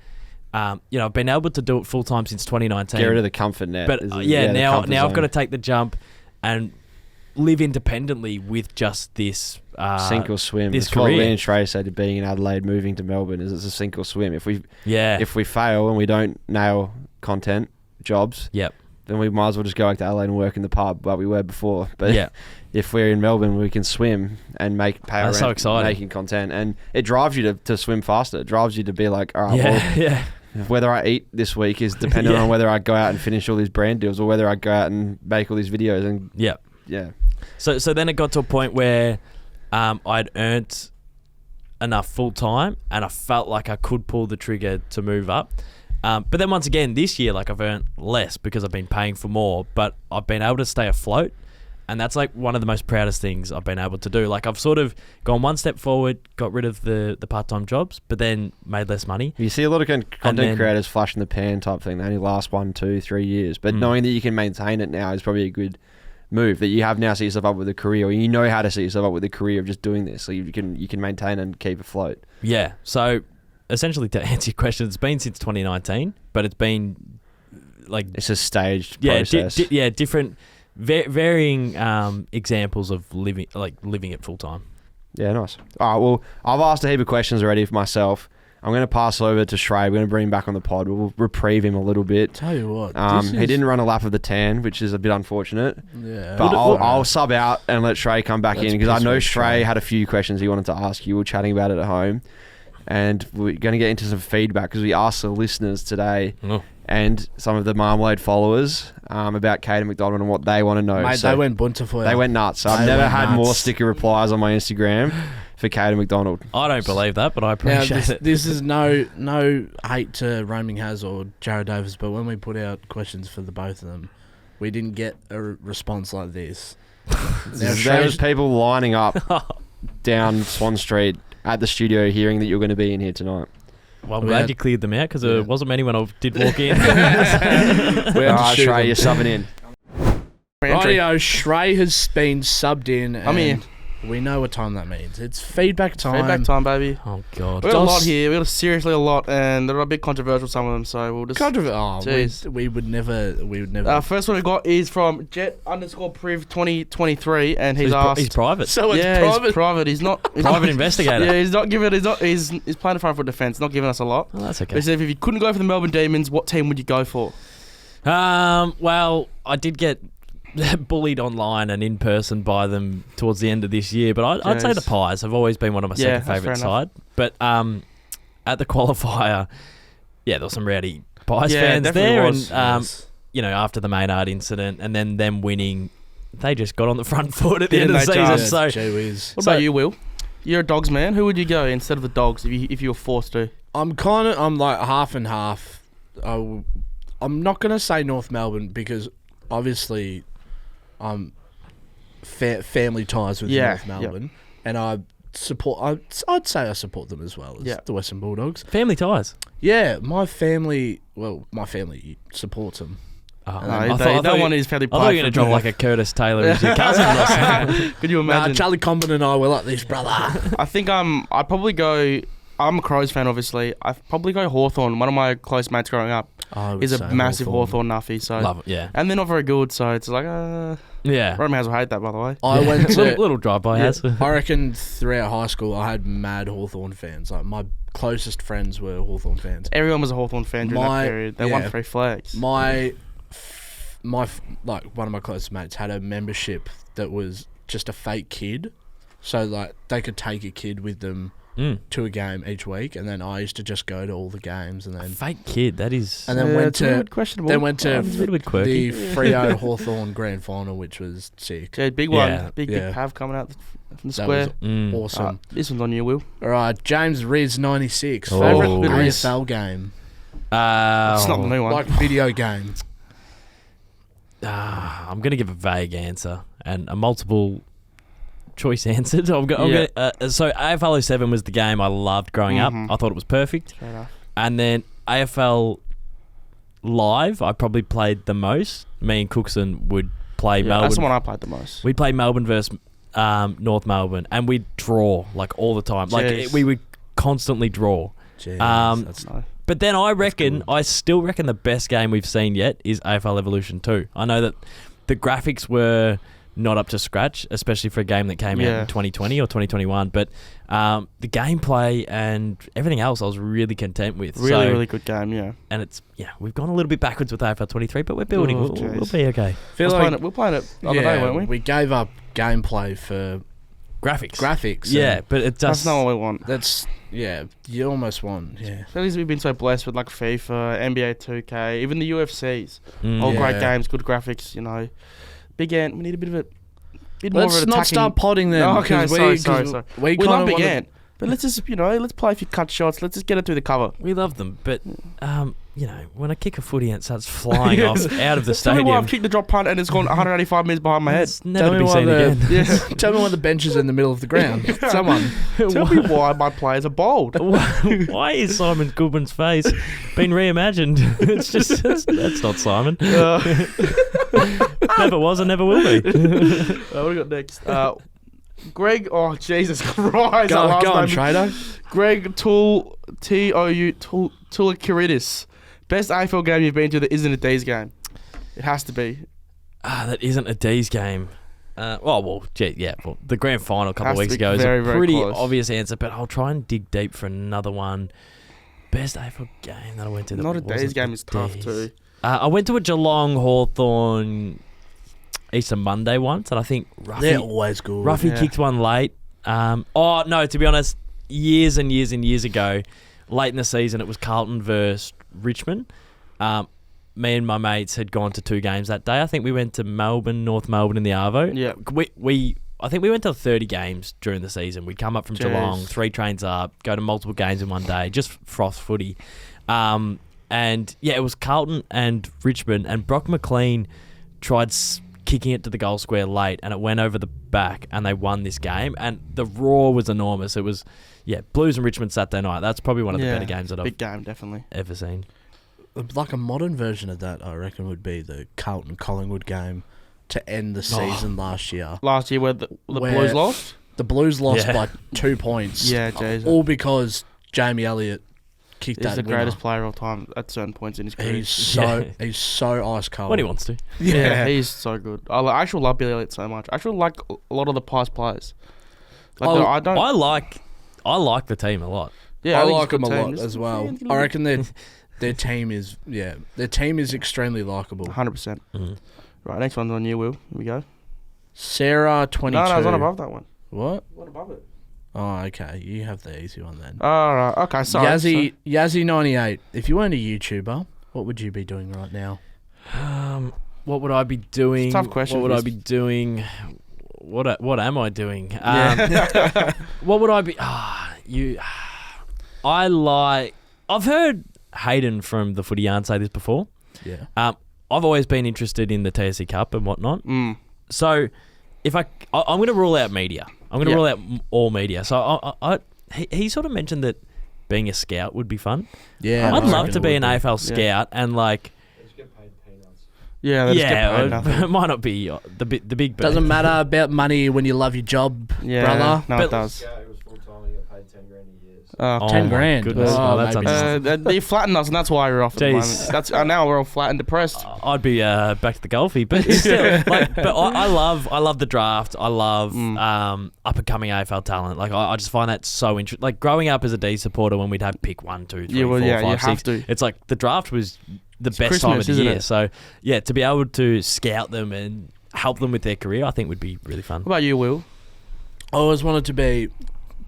I've been able to do it full time since 2019. Get rid of the comfort net. But now I've got to take the jump and live independently with just this sink or swim. This That's what career. me and Srey said to being in Adelaide, moving to Melbourne, is it's a sink or swim. If we fail and we don't nail content jobs, then we might as well just go back to Adelaide and work in the pub like we were before. But if we're in Melbourne, we can swim and pay our rent making content. And it drives you to swim faster. It drives you to be like, all right, whether I eat this week is dependent on whether I go out and finish all these brand deals or whether I go out and make all these videos. And So then it got to a point where I'd earned enough full time and I felt like I could pull the trigger to move up. But then once again, this year, like I've earned less because I've been paying for more, but I've been able to stay afloat. And that's like one of the most proudest things I've been able to do. Like I've sort of gone one step forward, got rid of the part-time jobs, but then made less money. You see a lot of content creators flash in the pan type thing. They only last 1, 2, 3 years. But knowing that you can maintain it now is probably a good move, that you have now set yourself up with a career, or you know how to set yourself up with a career of just doing this. So you can maintain and keep afloat. Yeah. So essentially, to answer your question, it's been since 2019, but it's been like... It's a staged process. Different... varying examples of living it full time. Yeah, nice. All right, well, I've asked a heap of questions already for myself. I'm going to pass over to Srey. We're going to bring him back on the pod. We'll reprieve him a little bit. Tell you what, he didn't run a lap of the tan, which is a bit unfortunate. Yeah, but I'll sub out and let Srey come back in because I know Srey had a few questions he wanted to ask you. We were chatting about it at home, and we're going to get into some feedback because we asked the listeners today. And some of the Marmalade followers about Caden MacDonald and what they want to know. Mate, so they went bunter for you. They went nuts. So I've never had more sticker replies on my Instagram for Caden MacDonald. I don't believe that, but I appreciate it. This is no hate to Roaming Has or Jared Davis, but when we put out questions for the both of them, we didn't get a response like this. There was people lining up down Swan Street at the studio hearing that you're going to be in here tonight. Well, I'm glad you cleared them out because there wasn't many when I did walk in. Srey, you're subbing in. Rightio, Srey has been subbed in. I'm here. We know what time that means. It's feedback time. Feedback time, baby. Oh, God. We got a lot here. We got seriously a lot, and they're a bit controversial, some of them, so we'll just... Jeez. We would never... First one we got is from Jet_Priv 2023, and he's asked... He's private. So it's private. He's private. He's not... Private investigator. Yeah, he's not giving... He's playing a front foot defence, not giving us a lot. Oh, that's okay. But he said if you couldn't go for the Melbourne Demons, what team would you go for? Well, I did get bullied online and in person by them towards the end of this year, but I'd say the Pies have always been one of my second favourite side. But at the qualifier, there was some rowdy Pies fans there, was. and you know, after the Maynard incident and then them winning, they just got on the front foot at the end of the season. So, what about you, Will? You're a Dogs man. Who would you go instead of the Dogs if you were forced to? I'm like half and half. I'm not gonna say North Melbourne because obviously I'm family ties with North Melbourne, and I'd say I support them as well as the Western Bulldogs. Family ties. Yeah, my family supports them. Oh, no, that one is fairly. I thought you were going to drop like a Curtis Taylor as your cousin or something. Could you imagine? Charlie Comben and I were like this, brother. I think I'd probably go. I'm a Crows fan, obviously. I'd probably go Hawthorn. One of my close mates growing up is a massive Hawthorn nuffy. So love it, yeah. And they're not very good, so it's like, Rome House will hate that, by the way. I went to little drive-by house. I reckon throughout high school, I had mad Hawthorn fans. Like my closest friends were Hawthorn fans. Everyone was a Hawthorn fan during that period. They won 3 flags. One of my closest mates had a membership that was just a fake kid, so like they could take a kid with them to a game each week, and then I used to just go to all the games, and then fake kid. That is, and then went to the quirky. Freo Hawthorn grand final, which was sick. Yeah, big one, big Pav coming out from the square. Awesome. This one's on you, Will. All right, James Riz 96 Oh. favorite Riz. AFL game. It's not the new one. Like video game. I'm going to give a vague answer and a multiple choice answer. So AFL 07 was the game I loved growing up. I thought it was perfect. Fair enough. And then AFL Live, I probably played the most. Me and Cookson would play Melbourne. That's the one I played the most. We'd play Melbourne versus North Melbourne, and we'd draw like all the time. Like we would constantly draw. Jeez, that's nice. But then I still reckon the best game we've seen yet is AFL Evolution 2. I know that the graphics were not up to scratch, especially for a game that came out in 2020 or 2021. But the gameplay and everything else I was really content with. Really good game, yeah. And it's, we've gone a little bit backwards with AFL 23, but we're building. We'll be okay. We're playing it the other day, weren't we? We gave up gameplay for graphics. Yeah, but it does. That's not what we want. That's you almost want. Yeah, at least we've been so blessed with like FIFA, NBA 2K, even the UFCs. All great games, good graphics. You know, Big Ant. We need a bit more of an Let's not start potting them. Oh, okay, sorry. We love Big Ant. But let's just, let's play a few cut shots. Let's just get it through the cover. We love them, but when I kick a footy and it starts flying off out of the Tell stadium, me why I've kicked the drop punt and it's gone 185 metres behind my head. It's never to be seen again. Tell me why the bench is in the middle of the ground. Someone tell me why my players are bold. Why is Simon Goodman's face been reimagined? It's just that's not Simon. Never was and never will be. What do we got next? Greg, oh Jesus Christ! Go on, Trader. Greg Toulakiridis. Best AFL game you've been to that isn't a D's game. It has to be. That isn't a D's game. The grand final a couple of weeks ago is very, a very pretty close. obvious answer, but I'll try and dig deep for another one. Best AFL game that I went to. Not a D's game is tough too. I went to a Geelong Hawthorn Easter Monday once, and I think they're always good. Ruffy kicked one late. To be honest, years and years and years ago, late in the season, it was Carlton versus Richmond. Me and my mates had gone to 2 games that day. I think we went to North Melbourne in the Arvo. Yeah. I think we went to 30 games during the season. We'd come up from Geelong, 3 trains up, go to multiple games in one day, just froth footy. It was Carlton and Richmond, and Brock McLean tried kicking it to the goal square late, and it went over the back, and they won this game. And the roar was enormous. It was, Blues and Richmond Saturday night. That's probably one of the better games that big game, definitely. ever seen. Like a modern version of that, I reckon, would be the Carlton-Collingwood game to end the season last year. Last year where the Blues lost? The Blues lost by 2 points. Yeah, Jesus. All because Jamie Elliott kicked He's that the winner. greatest player of all time at certain points in his career. He's so ice cold. When he wants to. Yeah, he's so good. I actually love Billy Elliott so much. I actually like a lot of the past players. I don't. I like the team a lot. Yeah, I think like it's a them a good lot team. as It's well. fancy I reckon their team is extremely likable. 100%. Mhm. Right, next one's on you, Will. Here we go. Sarah 22. No, it's not above that one. What? What above it? Oh, okay. You have the easy one then. All right. Okay, sorry. Yazzie 98. If you weren't a YouTuber, what would you be doing right now? What would I be doing? Tough question. What would I be doing? What am I doing? Yeah. What would I be? I've heard Hayden from the Footy Yarn say this before. Yeah. I've always been interested in the TSC Cup and whatnot. Mm. So if I'm going to rule out media. I'm going to rule out all media. So he sort of mentioned that being a scout would be fun. Yeah. I'd I love reckon to it be would an AFL scout and like. Yeah, they just get paid nothing. It might not be the big. Doesn't matter about money when you love your job, brother. No, it does. It was full time. He got paid 10 grand a year. So. Oh, 10 my grand. goodness. Oh, That's maybe unreal. They flattened us, and that's why we're off at the Jeez. moment. That's now we're all flat and depressed. I'd be back to the golfy, but still, I love the draft. I love up and coming AFL talent. Like I just find that so interesting. Like growing up as a D supporter, when we'd have pick 1, 2, 3, 4, 5, you 6, have to. it's like the draft was the best Christmas, time of the isn't year. it? So yeah, to be able to scout them and help them with their career, I think would be really fun. What about you, Will? I always wanted to be,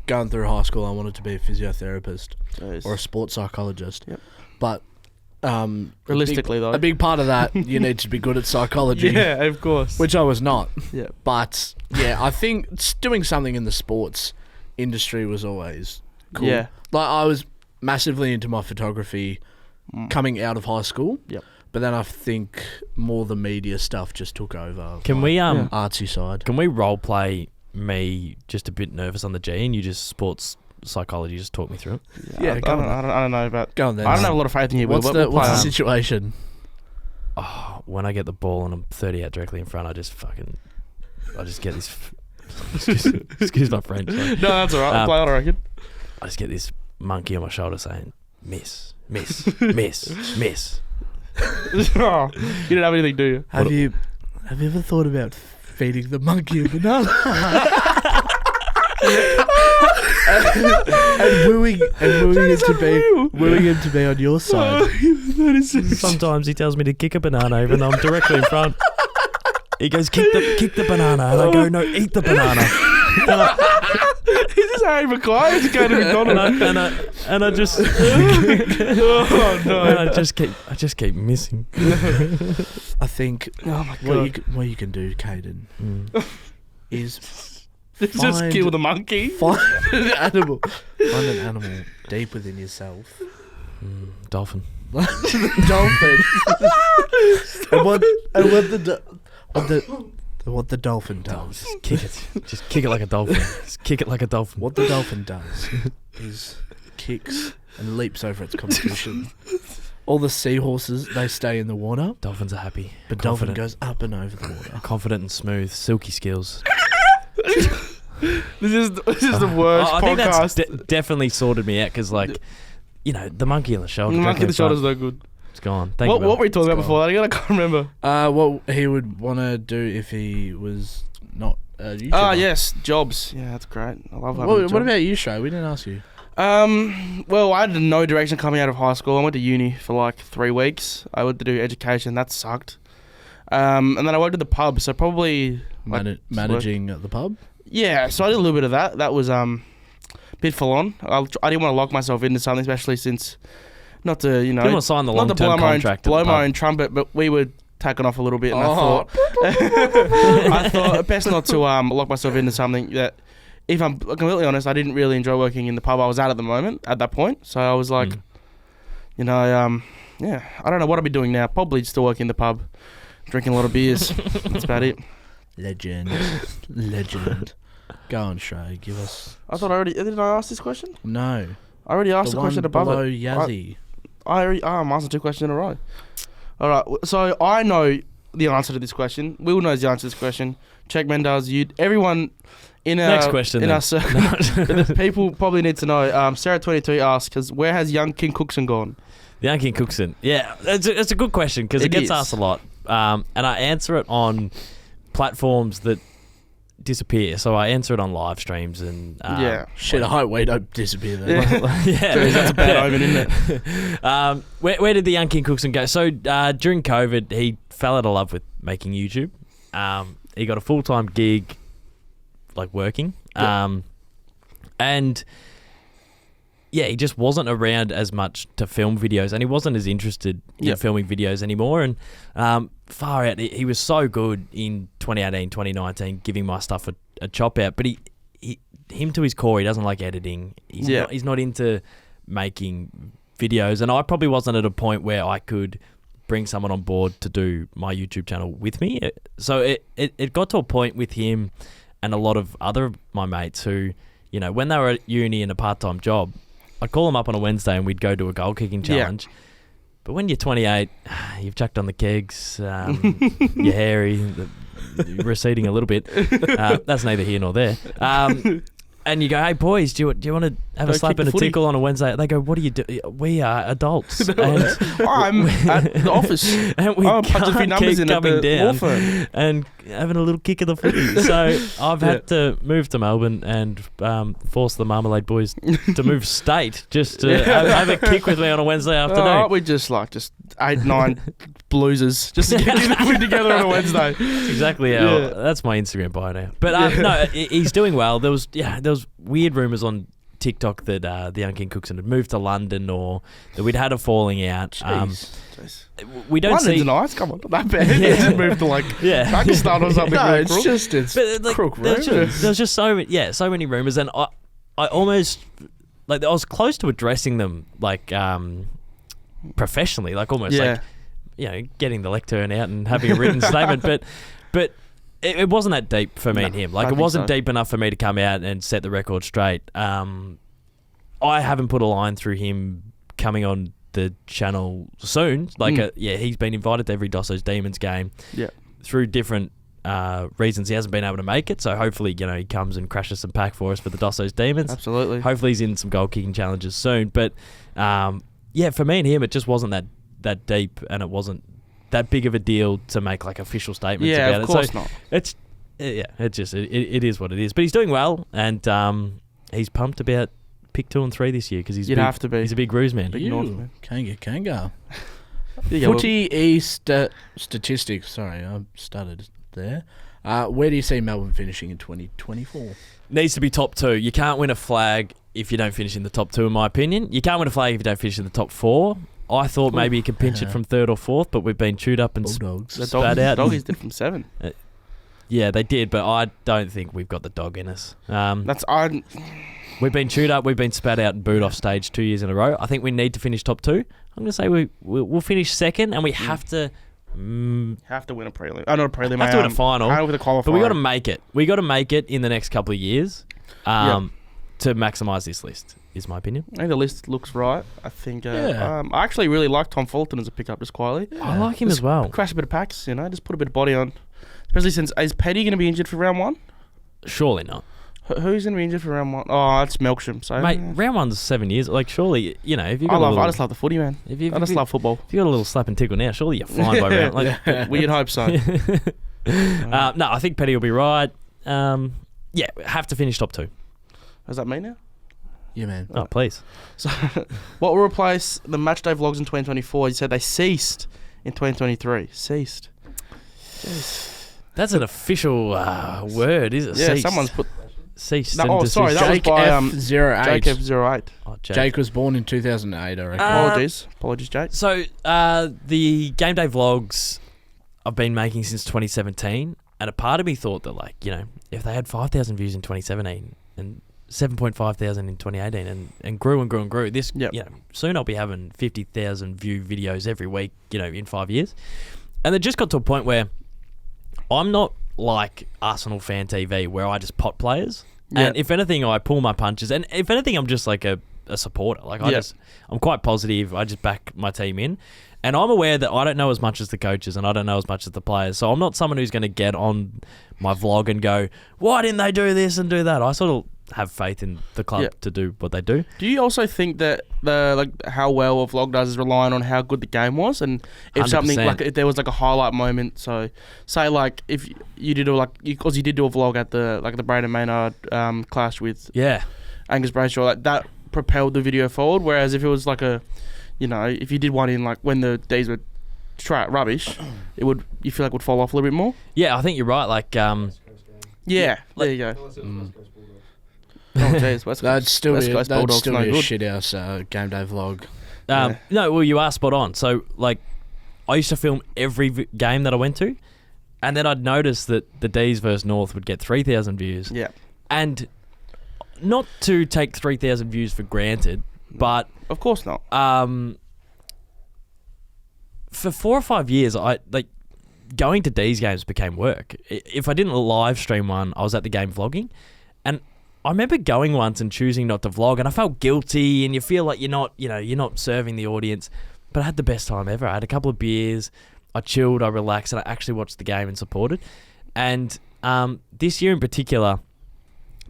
going through high school, I wanted to be a physiotherapist Jeez. or a sports psychologist. Yep. But Realistically, though. a big part of that, you need to be good at psychology. Yeah, of course. Which I was not. Yeah. But yeah, I think doing something in the sports industry was always cool. Yeah. Like I was massively into my photography coming out of high school. Yep. But then I think more the media stuff just took over. Can my we artsy side? Can we role play me just a bit nervous on the G and you just sports psychology? Just talk me through it. Yeah, I go on. don't know about. Go on then. I don't have a lot of faith in you, Will. What's but the we'll play on. situation? Oh, when I get the ball and I'm 30 out directly in front, I just get this. Excuse my French. Sorry. No, that's all right. We'll play on, I reckon. I just get this monkey on my shoulder saying, "Miss, miss, miss, miss." Oh, you didn't have anything, do you? Have you ever thought about feeding the monkey a banana? and wooing him to be on your side. Sometimes he tells me to kick a banana even though I'm directly in front. He goes, kick the banana, and I go, no, eat the banana. Is this Harry Mackay? Is it Caden MacDonald? And I just, Oh no! and I just keep missing. I think Oh my god! what you can do, Caden, is Just find- kill the monkey. find an animal. Find an animal deep within yourself. Dolphin. Dolphin. What the dolphin does. Just kick it. Just kick it like a dolphin. Just kick it like a dolphin. What the dolphin does is kicks and leaps over its competition. All the seahorses, they stay in the water, Dolphins are happy. but dolphin goes up and over the water. Confident and smooth, silky skills. This is the worst I think podcast. that's definitely sorted me out because, like, you know, the monkey on the shoulder. The monkey on the directly in shoulder's front, no good. It's gone. Thank What you. were we talking about It's before that again? I can't remember. What he would want to do if he was not a YouTuber. Ah, yes, jobs. Yeah, that's great. I love having a What job. about you, Shrey? We didn't ask you. Well, I had no direction coming out of high school. I went to uni for like 3 weeks. I went to do education. That sucked. And then I worked at the pub. So probably Managing at the pub? yeah. So I did a little bit of that. That was a bit full on. I didn't want to lock myself into something, especially since not to You want to sign the not to long-term contract. blow at the my pub. own trumpet, but we were taken off a little bit, and Oh. I thought best not to lock myself into something that, if I'm completely honest, I didn't really enjoy working in the pub I was at the moment, at that point. So I was like, you know, yeah, I don't know what I'll be doing now. Probably still working in the pub. Drinking a lot of beers. That's about it. Legend. Go on, Shrey. Give us. I thought I already... Did I ask this question? No. I already asked the one question above below it. Yazzie. I'm asking 2 questions in a row. All right, so I know the answer to this question. Will knows the answer to this question. Check does. You, everyone in our Next question. in then. our circle, people probably need to know. Sarah22 asks, where has young King Cookson gone? The young King Cookson. Yeah, it's a good question because it gets asked a lot, and I answer it on platforms that disappear. So I answer it on live streams and Shit, I hope we don't disappear then. yeah, That's a bad omen, isn't it? Where did the young King Cookson go? So during COVID, he fell out of love with making YouTube. He got a full-time gig, like working, and yeah, he just wasn't around as much to film videos, and he wasn't as interested in filming videos anymore. And far out, he was so good in 2018, 2019, giving my stuff a chop out. But him to his core, he doesn't like editing. He's not into making videos, and I probably wasn't at a point where I could bring someone on board to do my YouTube channel with me. So it got to a point with him and a lot of other my mates who, you know, when they were at uni in a part-time job, I'd call them up on a Wednesday and we'd go do a goal kicking challenge. Yeah. But when you're 28, you've chucked on the kegs, you're hairy, you're receding a little bit. That's neither here nor there. And you go, hey boys, do you want to have a slap and a tickle on a Wednesday? They go, what do you do? We are adults. And I'm at the office. And we can't keep coming down and having a little kick of the footy. So I've had to move to Melbourne and force the Marmalade boys to move state just to have a kick with me on a Wednesday afternoon. We just 8, 9 bluesers just to get together on a Wednesday. That's exactly how. That's my Instagram bio now. But no, he's doing well. There was weird rumours on TikTok that the young King Cookson had moved to London or that we'd had a falling out. Jeez. We don't London's see. nice. Come on, not that bad. He just moved to Pakistan or something. No, it's just crook rumours. There's just so many rumours, and I almost I was close to addressing them professionally, almost getting the lectern out and having a written statement, but it wasn't that deep for me and him. It wasn't deep enough for me to come out and set the record straight. I haven't put a line through him coming on the channel soon. He's been invited to every Dosso's Demons game. Yeah. Through different reasons, he hasn't been able to make it. So hopefully, he comes and crashes some pack for us for the Dosso's Demons. Absolutely. Hopefully, he's in some goal kicking challenges soon. But for me and him, it just wasn't that deep, and it wasn't that big of a deal to make official statements about it. Yeah, of course not. It is what it is. But he's doing well, and he's pumped about pick 2 and 3 this year because You'd have to be. He's a big Roos man. Big North man. Kanga. Footy East statistics. Sorry, I stuttered there. Where do you see Melbourne finishing in 2024? Needs to be top 2. You can't win a flag if you don't finish in the top 2, in my opinion. You can't win a flag if you don't finish in the top 4. I thought maybe you could pinch it from 3rd or 4th, but we've been chewed up and spat out. The Doggies did from 7. Yeah, they did, but I don't think we've got the dog in us. We've been chewed up, we've been spat out and booed off stage 2 years in a row. I think we need to finish top 2. I'm going to say we'll finish 2nd, and we have to... have to win a prelim. Not a prelim. Have to win a final. With a qualifier. But we got to make it. We got to make it in the next couple of years to maximise this list, is my opinion. I think the list looks right. I think... I actually really like Tom Fulton as a pickup, just quietly. Yeah. I like him as well. Crash a bit of packs, just put a bit of body on. Especially since... Is Petty going to be injured for round 1? Surely not. Who's going to be injured for round 1? Oh, that's Melksham. So, mate, round 1's 7 years. Surely, if you got I just love the footy, man. I just love football. If you got a little slap and tickle now, surely you're fine by round. We'd hope so. No, I think Petty will be right. Have to finish top 2. Does that mean now? Yeah, man. Oh, please. So, what will replace the Matchday vlogs in 2024? You said they ceased in 2023. Ceased. Jeez. That's an official word, is it? Yeah, ceased. Someone's put... Ceased. That was by Jake F08. Oh, Jake was born in 2008, I reckon. Apologies, Jake. So, the Game Day vlogs I've been making since 2017, and a part of me thought that, if they had 5,000 views in 2017 and 7.5 thousand in 2018 and grew and grew and grew, soon I'll be having 50,000 view videos every week, in 5 years. And it just got to a point where I'm not like Arsenal fan TV where I just pot players. Yeah. And if anything, I pull my punches. And if anything, I'm just like a supporter. Like I'm quite positive. I just back my team in. And I'm aware that I don't know as much as the coaches and I don't know as much as the players. So I'm not someone who's going to get on my vlog and go, why didn't they do this and do that? I sort of have faith in the club to do what they do. Do you also think that how well a vlog does is relying on how good the game was, and if 100%. something like if there was like a highlight moment? So say like if you did because you did do a vlog at the Braden Maynard clash with Angus Brayshaw, like that propelled the video forward. Whereas if it was like if you did one in like when the days were rubbish, you feel like would fall off a little bit more. Yeah, I think you're right. Like there you go. Oh jeez, That'd still be a good. shit house game day vlog. No, well, you are spot on. So, like, I used to film every game that I went to, and then I'd notice that the D's versus North would get 3,000 views. Yeah. And not to take 3,000 views for granted, but of course not. For 4 or 5 years, going to D's games became work. If I didn't live stream one, I was at the game vlogging, and I remember going once and choosing not to vlog, and I felt guilty, and you feel like you're not serving the audience. But I had the best time ever. I had a couple of beers, I chilled, I relaxed, and I actually watched the game and supported. And this year in particular,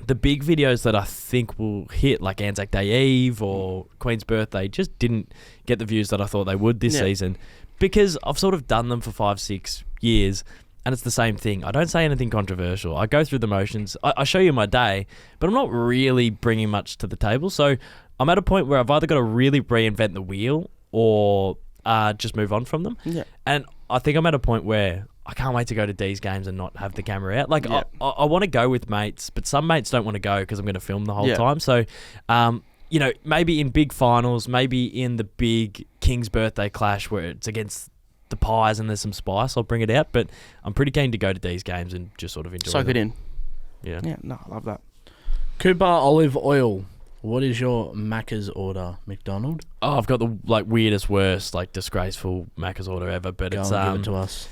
the big videos that I think will hit, like Anzac Day Eve or Queen's Birthday, just didn't get the views that I thought they would this season, because I've sort of done them for 5-6 years. And it's the same thing. I don't say anything controversial. I go through the motions. I show you my day, but I'm not really bringing much to the table. So I'm at a point where I've either got to really reinvent the wheel or just move on from them. Yeah. And I think I'm at a point where I can't wait to go to D's games and not have the camera out. Like, I want to go with mates, but some mates don't want to go because I'm going to film the whole time. So, maybe in big finals, maybe in the big King's Birthday clash where it's against the Pies and there's some spice, I'll bring it out. But I'm pretty keen to go to these games and just sort of enjoy Soak it in. Yeah. Yeah, no, I love that. Cooper Olive Oil. What is your Macca's order, McDonald? Oh, I've got the weirdest, worst, disgraceful Macca's order ever. But Go it's on, give it to us.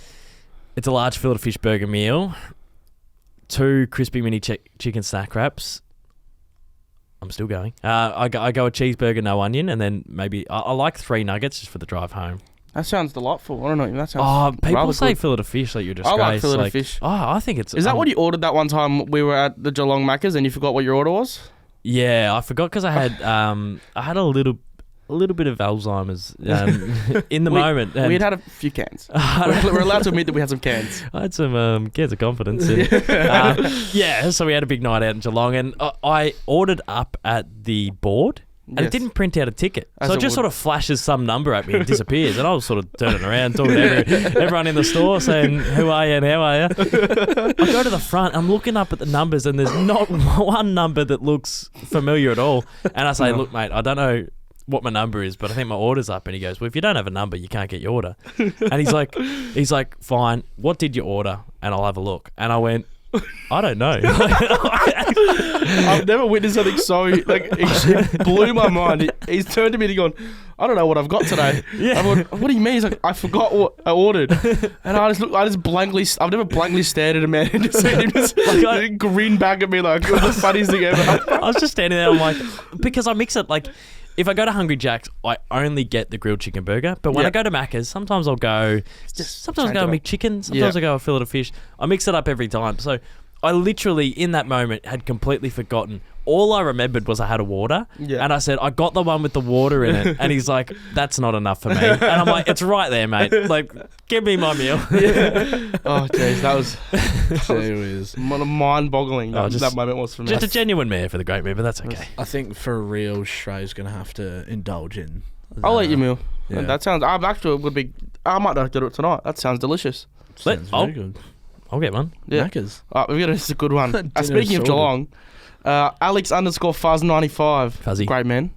It's a large fillet fish burger meal, 2 crispy mini chicken snack wraps. I'm still going. I go a cheeseburger, no onion, and then maybe I like 3 nuggets just for the drive home. That sounds delightful. I don't know. That sounds people say good. fillet of fish like you're disgrace. I like fillet of fish. Oh, I think it's... Is that what you ordered that one time we were at the Geelong Macca's and you forgot what your order was? Yeah, I forgot because I had a little bit of Alzheimer's in the moment. We had a few cans. We're allowed to admit that we had some cans. I had some cans of confidence. So we had a big night out in Geelong, and I ordered up at the board. And it didn't print out a ticket. So it just sort of flashes some number at me and disappears. And I was sort of turning around, talking to everyone in the store saying, who are you and how are you? I go to the front, I'm looking up at the numbers and there's not one number that looks familiar at all. And I say, look, mate, I don't know what my number is, but I think my order's up. And he goes, well, if you don't have a number, you can't get your order. And he's like, fine, what did you order? And I'll have a look. And I went, I don't know. I've never witnessed something so it blew my mind. He's turned to me and gone, I don't know what I've got today. Yeah. I went, what do you mean? He's like, I forgot what I ordered. And I just blankly, I've never blankly stared at a man and just seen him just grin back at me like it was the funniest thing ever. I was just standing there, I'm like, because I mix it if I go to Hungry Jack's, I only get the grilled chicken burger. But when I go to Macca's, sometimes I'll go... Sometimes I go McChicken. Sometimes I go a fillet of fish. I mix it up every time. So I literally, in that moment, had completely forgotten. All I remembered was I had a water. Yeah. And I said, I got the one with the water in it. And he's like, that's not enough for me. And I'm like, it's right there, mate. Give me my meal. Yeah. Oh, jeez. That was mind-boggling. That moment was for me. Just a genuine mare for the great meal, but that's okay. I think for real, Shrey's going to have to indulge in. I'll eat your meal. Yeah. That sounds... I might not do it tonight. That sounds delicious. Sounds very good. I'll get one. Yeah. Macca's. We've got a good one. Speaking of Geelong... Alex_Fuzz95. Fuzzy. Great man.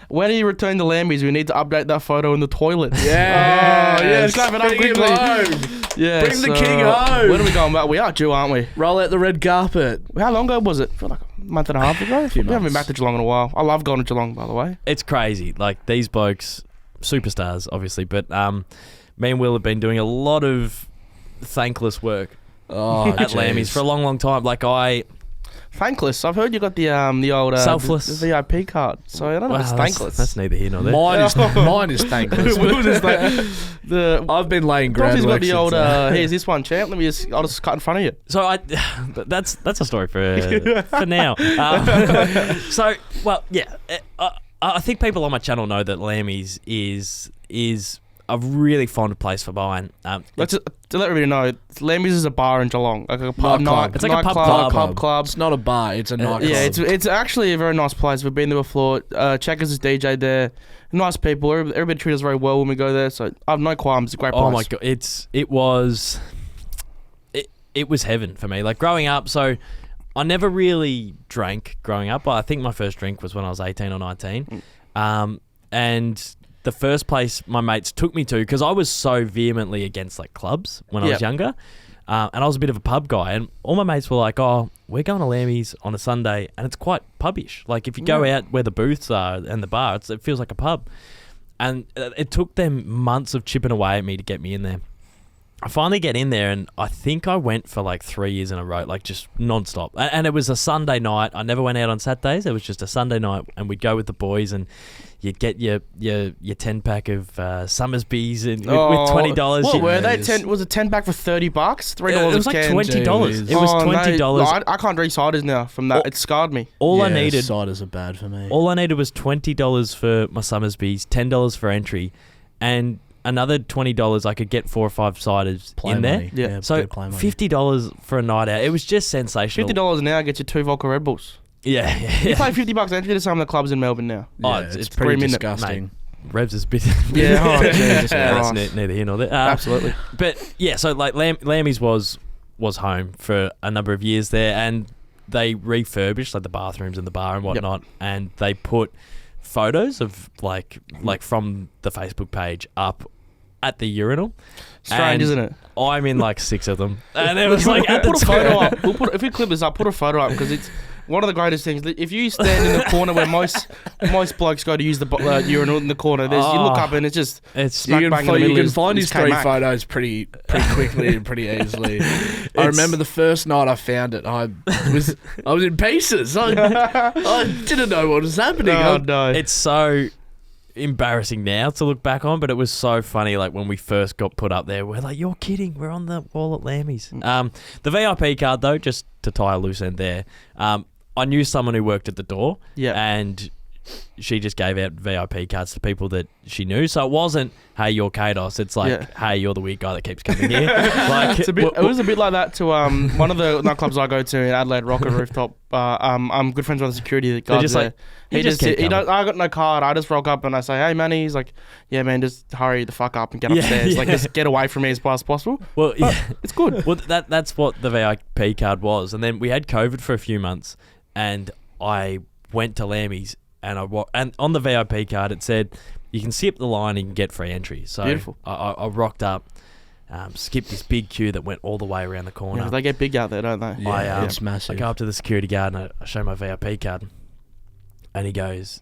When you return to Lambros, we need to update that photo in the toilet. Yeah. Let's clap it up quickly. Yeah, Bring the king home. When are we going back? We are due, aren't we? Roll out the red carpet. How long ago was it? I feel like a month and a half ago. We haven't been back to Geelong in a while. I love going to Geelong, by the way. It's crazy. These blokes, superstars, obviously, but me and Will have been doing a lot of thankless work at Lambys for a long, long time. Like Thankless. I've heard you got the old selfless the VIP card. So I don't know if it's thankless. That's neither here nor there. Mine is thankless. I've been laying groundwork. He's got the old. Here's this one, champ. I'll just cut in front of you. So but that's a story for now. So I think people on my channel know that Lambys is a really fond place for buying. To let everybody know, Lambys is a bar in Geelong, like a pub club. It's like a pub club. It's not a bar; it's a nightclub. Yeah, it's actually a very nice place. We've been there before. Checkers is DJ there. Nice people. Everybody treats us very well when we go there. So I have no qualms. It's a great place. Oh my god, it was heaven for me. Like growing up, so I never really drank growing up. I think my first drink was when I was 18 or 19, and the first place my mates took me to, because I was so vehemently against like clubs when I was younger, and I was a bit of a pub guy, and all my mates were like, oh, we're going to Lambys on a Sunday, and it's quite pubbish. Like if you go out where the booths are and the bar, it feels like a pub. And it took them months of chipping away at me to get me in there. I finally get in there, and I think I went for like 3 years in a row, like just non-stop. And it was a Sunday night. I never went out on Saturdays. It was just a Sunday night, and we'd go with the boys, and you'd get your 10-pack of Summersbees with $20. What were they? Was it 10 pack for $30? $3 It was like $20. It was $20. No, I can't drink ciders now from that. It scarred me. I needed ciders are bad for me. All I needed was $20 for my Summersbees, $10 for entry, and another $20 I could get 4 or 5 ciders in there. Money. Yeah, so $50 for a night out. It was just sensational. $50 an hour gets you 2 vodka Red Bulls. Yeah. You pay $50 entry to some of the clubs in Melbourne now. Yeah, it's pretty disgusting. Revs is a bit. Yeah, Jesus that's neither here nor there. Absolutely. But yeah, so like Lambys was home for a number of years there, and they refurbished like the bathrooms and the bar and whatnot, and they put photos of like from the Facebook page up at the urinal. Strange, isn't it? I'm in like 6 of them, and it was like at the put a photo up. If we clip this up, put a photo up, because it's one of the greatest things. If you stand in the corner where most blokes go to use the urinal in the corner, you look up and it's just you can find his 3 photos pretty quickly and pretty easily. I remember the first night I found it, I was in pieces. I didn't know what was happening. Oh, no. It's so embarrassing now to look back on, but it was so funny. Like when we first got put up there, we're like, you're kidding, we're on the wall at Lambys. The VIP card though, just to tie a loose end there, I knew someone who worked at the door, and she just gave out VIP cards to people that she knew. So it wasn't, hey, you're Kados. It's like, hey, you're the weird guy that keeps coming here. Like, it was a bit like that to one of the nightclubs I go to in Adelaide, Rocket Rooftop. I'm good friends with the security guy. Just like, I got no card. I just rock up and I say, hey, Manny. He's like, yeah, man, just hurry the fuck up and get upstairs. Like, just get away from me as fast as possible. Well, it's good. Well, that's what the VIP card was. And then we had COVID for a few months, and I went to Lambys, and on the VIP card it said you can skip the line and you can get free entry. So beautiful. I rocked up, skipped this big queue that went all the way around the corner. Yeah, they get big out there, don't they? Yeah, it's massive. I go up to the security guard and I show my VIP card, and he goes,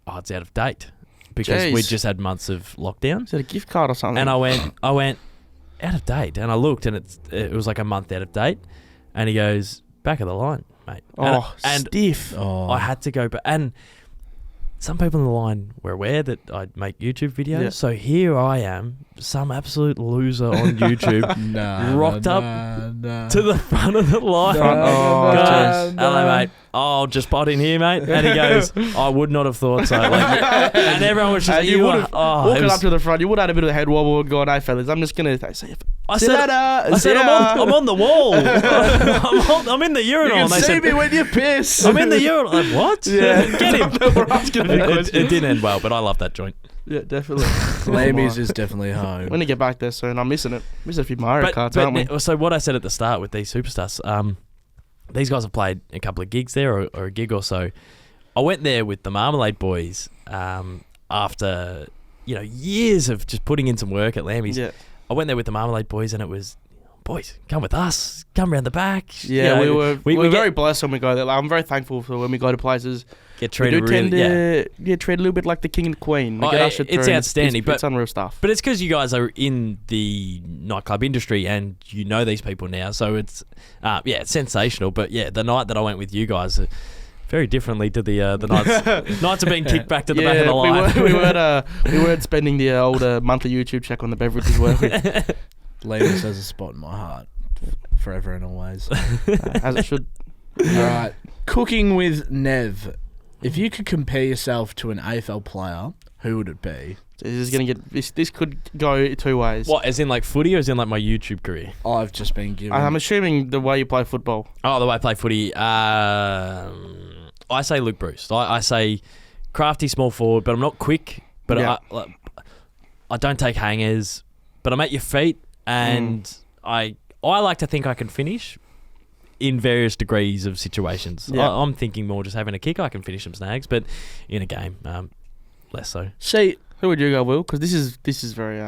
"Oh, it's out of date," because we'd just had months of lockdown. Is it a gift card or something? And I went out of date, and I looked, and it was like a month out of date, and he goes, back of the line, mate. And stiff. I had to go back, and some people in the line were aware that I'd make YouTube videos. Yeah. So here I am, some absolute loser on YouTube, rocked up to the front of the line. Hello, mate. Oh, just bot in here, mate. And he goes, I would not have thought so. Like, and everyone was just walking up to the front. You would have had a bit of a head wobble going, hey, fellas, I'm just going to say, I said I'm on the wall. I'm in the urinal. You can see me when you piss. I'm in the urinal. Like, what? Yeah. Get him. It didn't end well, but I love that joint. Yeah, definitely. Lambys is definitely home. We're going to get back there soon. I'm missing it. Missing a few Mario cards, aren't we? So what I said at the start with these superstars, these guys have played a couple of gigs there, or a gig or so. I went there with the Marmalade boys after years of just putting in some work at Lambys. Yeah. I went there with the Marmalade boys, and it was, boys, come with us, come round the back. Yeah, we were very blessed when we go there. Like, I'm very thankful for when we go to places. get we treated do tend really. to treat a little bit like the king and queen. We Oh, get ushered it's through, outstanding, it's unreal stuff. But it's because you guys are in the nightclub industry and you know these people now, so it's it's sensational. But yeah, the night that I went with you guys, very differently to the nights of being kicked back to the back of the line. We weren't spending the old monthly YouTube check on the beverages, were we? Lambros has a spot in my heart, forever and always. As it should. All right, cooking with Nev. If you could compare yourself to an AFL player, who would it be? This could go two ways. What, as in like footy or as in like my YouTube career? I've just been given. I'm assuming the way you play football. Oh, the way I play footy. I say Luke Bruce. I say crafty small forward, but I'm not quick. But Yeah. I don't take hangers, but I'm at your feet, and I like to think I can finish in various degrees of situations. Yeah. I'm thinking more just having a kick, I can finish some snags, but in a game, less so. See, Who would you go, Will? Because this is very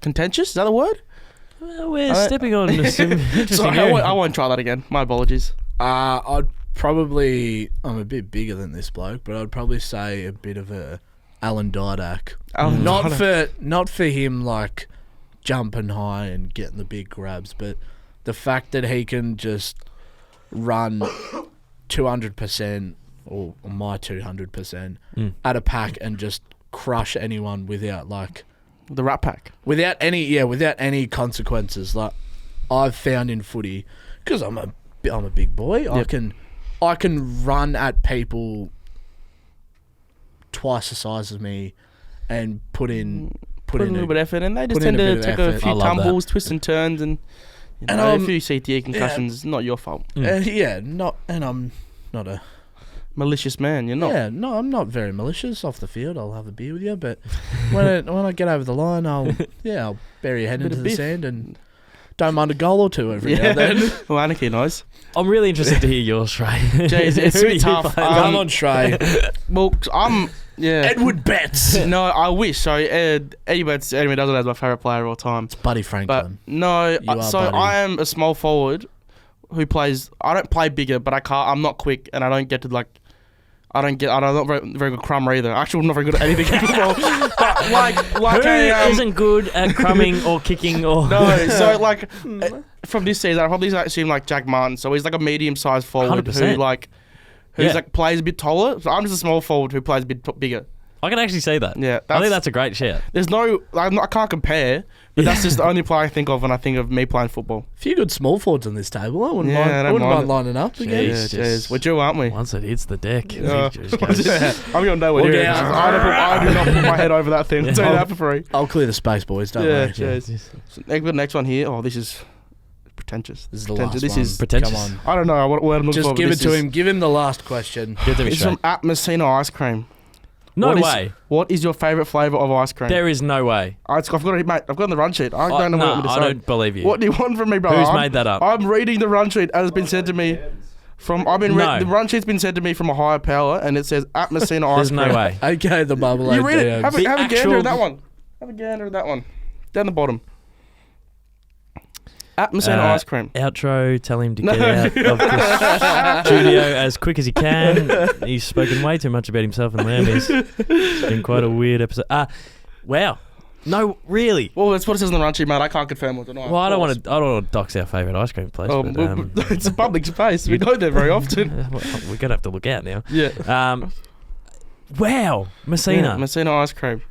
contentious. Is that the word? Well, we're stepping on some interesting Sorry, area. I won't try that again. My apologies. I'm a bit bigger than this bloke, but I'd probably say a bit of a Alan Didak. Not for him like jumping high and getting the big grabs, but the fact that he can just run 200% or my 200% at a pack and just crush anyone without like The Rat Pack. without any consequences. Like I've found in footy, because I'm a big boy. Yep. I can run at people twice the size of me and put in a little bit of effort, and they just put in tend a to bit of take a effort. I few love tumbles, twists and turns, and And a I'm- few CTE concussions. Not your fault. I'm not a Malicious man, you're not. Yeah, no, I'm not very malicious off the field. I'll have a beer with you, but when I get over the line, I'll bury your head Bit into of the biff. sand and don't mind a goal or two every now and then. Well, Anarchy knows. I'm really interested to hear yours, Srey. Jeez, it's Who do really you tough. play? Come on, Srey. Well, I'm Edward Betts. No, I wish. So Eddie Betts, anyway, doesn't have my favourite player of all time. It's Buddy But Franklin. no, are so Buddy. I am a small forward who plays. I don't play bigger, but I can't. I'm not quick, and I don't get to like. I'm not very good crummer either. Actually, I'm not very good at anything anymore. But like Who a, isn't good at crumbing or kicking or... no, so like from this season, I probably assume like Jack Martin. So he's like a medium-sized forward 100%. who's Yeah. like plays a bit taller. So I'm just a small forward who plays a bit bigger. I can actually say that. Yeah, I think that's a great shout. There's no, I can't compare, but that's just the only player I think of when I think of me playing football. A few good small forwards on this table. I wouldn't Yeah, mind. I I don't wouldn't mind mind it. lining up Jeez. again. Yeah, cheers. We're due, aren't we? Once it hits the deck, Yeah. it just goes- I'm going nowhere We'll near it. get- I do not put my head over that thing. I'll tell you that for free. I'll clear the space, boys. Don't Yeah, worry. cheers. So next one here. Oh, this is pretentious. This is the Pretentious. last This one. is Pretentious. Come on. I don't know what I'm looking Just for. give but it this to is- him. Give him the last question. Give it to me, It's Srey. from at Messina Ice Cream. No What is- way. What is your favourite flavour of ice cream? There is no way. I've got it, mate. I've got it on the run sheet. I don't know what I'm No, I going to say. don't believe you. What do you want from me, brother? Who's made that up? I'm reading the run sheet as it's been sent to me from. No. The run sheet's been sent to me from a higher power, and it says at Messina Ice There's Cream. no way. Okay, the Marmalade. You read it. DMs. Have The a gander actual- at that one. Have a gander at that one. Down the bottom. At Messina Ice Cream. Outro, tell him to get out of the studio as quick as he can. He's spoken way too much about himself and Lambros. It's been quite a weird episode. Wow. No, really. Well, that's what it says on the run sheet, mate. I can't confirm or deny. Well, I don't want to dox our favourite ice cream place. Oh, but, it's a public space. We go there very often. we're going to have to look out now. Yeah. Wow. Messina. Yeah, Messina Ice Cream.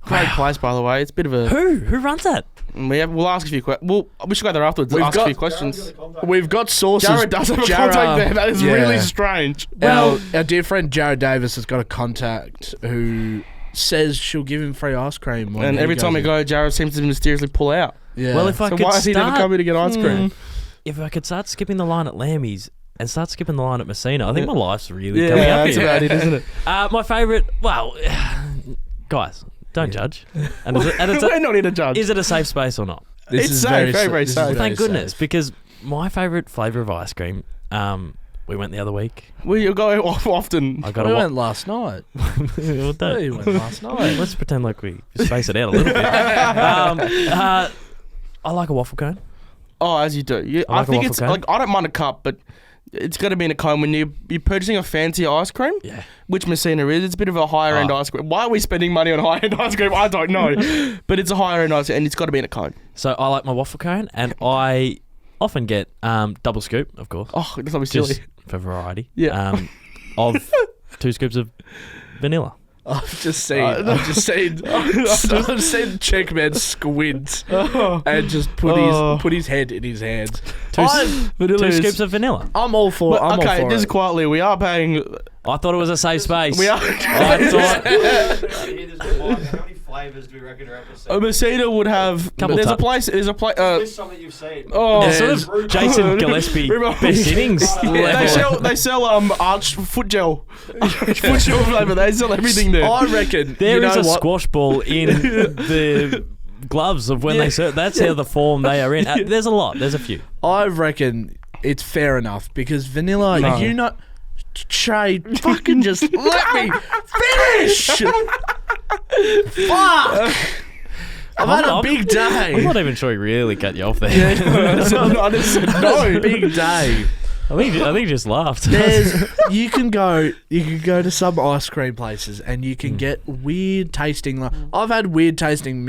Great place, by the way. It's a bit of a. Who runs that? We'll ask a few questions. We should go there afterwards. We've Ask a got- few questions. We've got sources. Jared does have a contact there. That is really strange. Our dear friend Jared Davis has got a contact who says she'll give him free ice cream. when And he every goes time we in. go, Jared seems to mysteriously pull out. Yeah. Well, if I So could why has he never start- come in to get ice cream? If I could start skipping the line at Lammy's and start skipping the line at Messina, I think my life's really Yeah, coming up that's here. about it, isn't it? My favourite, well, guys, don't judge. And We're not here to judge. is it a safe space or not? It's safe, very safe. very Thank goodness, safe. because my favourite flavour of ice cream, we went the other week. Well, you go off often. I got We a went last night. Well, don't- We went last night. Let's pretend like we space it out a little bit. I like a waffle cone. Oh, as you do. I like a think waffle it's cone. like I don't mind a cup, but it's got to be in a cone when you're purchasing a fancy ice cream. Yeah. Which Messina is. It's a bit of a higher end ice cream. Why are we spending money on higher end ice cream? I don't know. But it's a higher end ice cream and it's got to be in a cone. So I like my waffle cone, and I often get double scoop, of course. Oh, that's not silly. Just for variety. Yeah. Of 2 scoops of vanilla. I've just seen Checkman squint and just put his head in his hands. 2 scoops of vanilla. I'm all for. I'm all for just it. quietly, we are paying. I thought it was a safe space. We are. I thought. How many flavours do we reckon are episode? Messina would have. There's a place. List some that you've seen. Oh, It's sort of Jason Gillespie best innings. They sell arch foot gel, foot gel flavour. They sell everything there. I reckon There is a squash ball in the gloves of when they serve. That's how the form they are in. There's a lot. There's a few. I reckon it's fair enough because vanilla. No. You know, Srey, fucking just let me finish. Fuck. I've had a big day. I'm not even sure he really cut you off there. I just said no. Big day. I think he just laughed. You can go to some ice cream places and you can get weird tasting. Like I've had weird tasting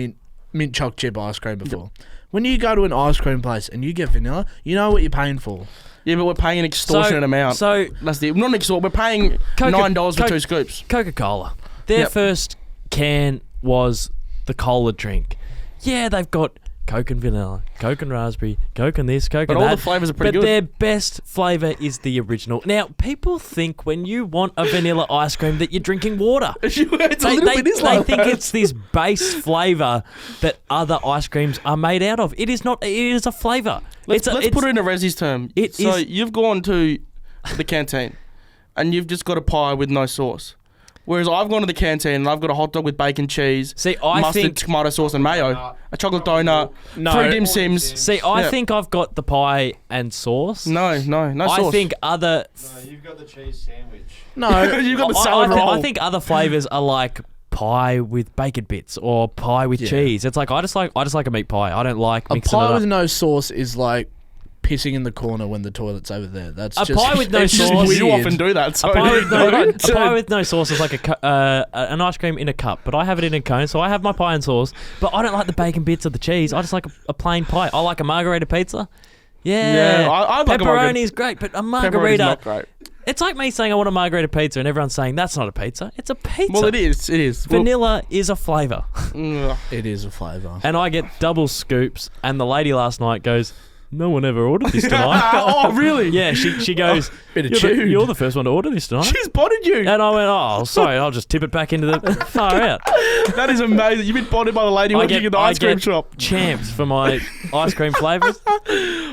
mint choc chip ice cream before. When you go to an ice cream place and you get vanilla, you know what you're paying for. Yeah, but we're paying an extortionate amount. So that's not an extortion. We're paying $9 for 2 scoops. Coca-Cola. Their first can was the cola drink. Yeah, they've got Coke and vanilla, Coke and raspberry, Coke and this, Coke and that. But all the flavours are pretty good. But their best flavour is the original. Now, people think when you want a vanilla ice cream that you're drinking water. They think it's this base flavour that other ice creams are made out of. It is not. It is a flavour. Let's put it in a Ressies term. You've gone to the canteen and you've just got a pie with no sauce. Whereas I've gone to the canteen and I've got a hot dog with bacon, cheese, mustard, tomato sauce and mayo, a chocolate donut, 3 dim sims. See, I think I've got the pie and sauce. No sauce. I think other... No, you've got the cheese sandwich. No, you've got the salad roll. I think other flavours are like pie with bacon bits or pie with cheese. It's like I just like a meat pie. I don't like mixing it up. A pie with no sauce is like pissing in the corner when the toilet's over there. That's a just pie with no it's sauce. just You weird. often do that. So a pie with no sauce is like an ice cream in a cup, but I have it in a cone, so I have my pie and sauce. But I don't like the bacon bits of the cheese. I just like a plain pie. I like a margarita pizza. Yeah, I like pepperoni is great, but a margarita. Not great. It's like me saying I want a margarita pizza, and everyone's saying that's not a pizza. It's a pizza. Well, it is. It is. Vanilla is a flavour. It is a flavour. And I get double scoops, and the lady last night goes, "No one ever ordered this tonight." Oh, really? Yeah, she goes, you're the first one to order this tonight. She's botted you. And I went, "Oh, sorry, I'll just tip it back into the far out." That is amazing. You've been botted by the lady working in the ice cream shop. Champs for my ice cream flavours.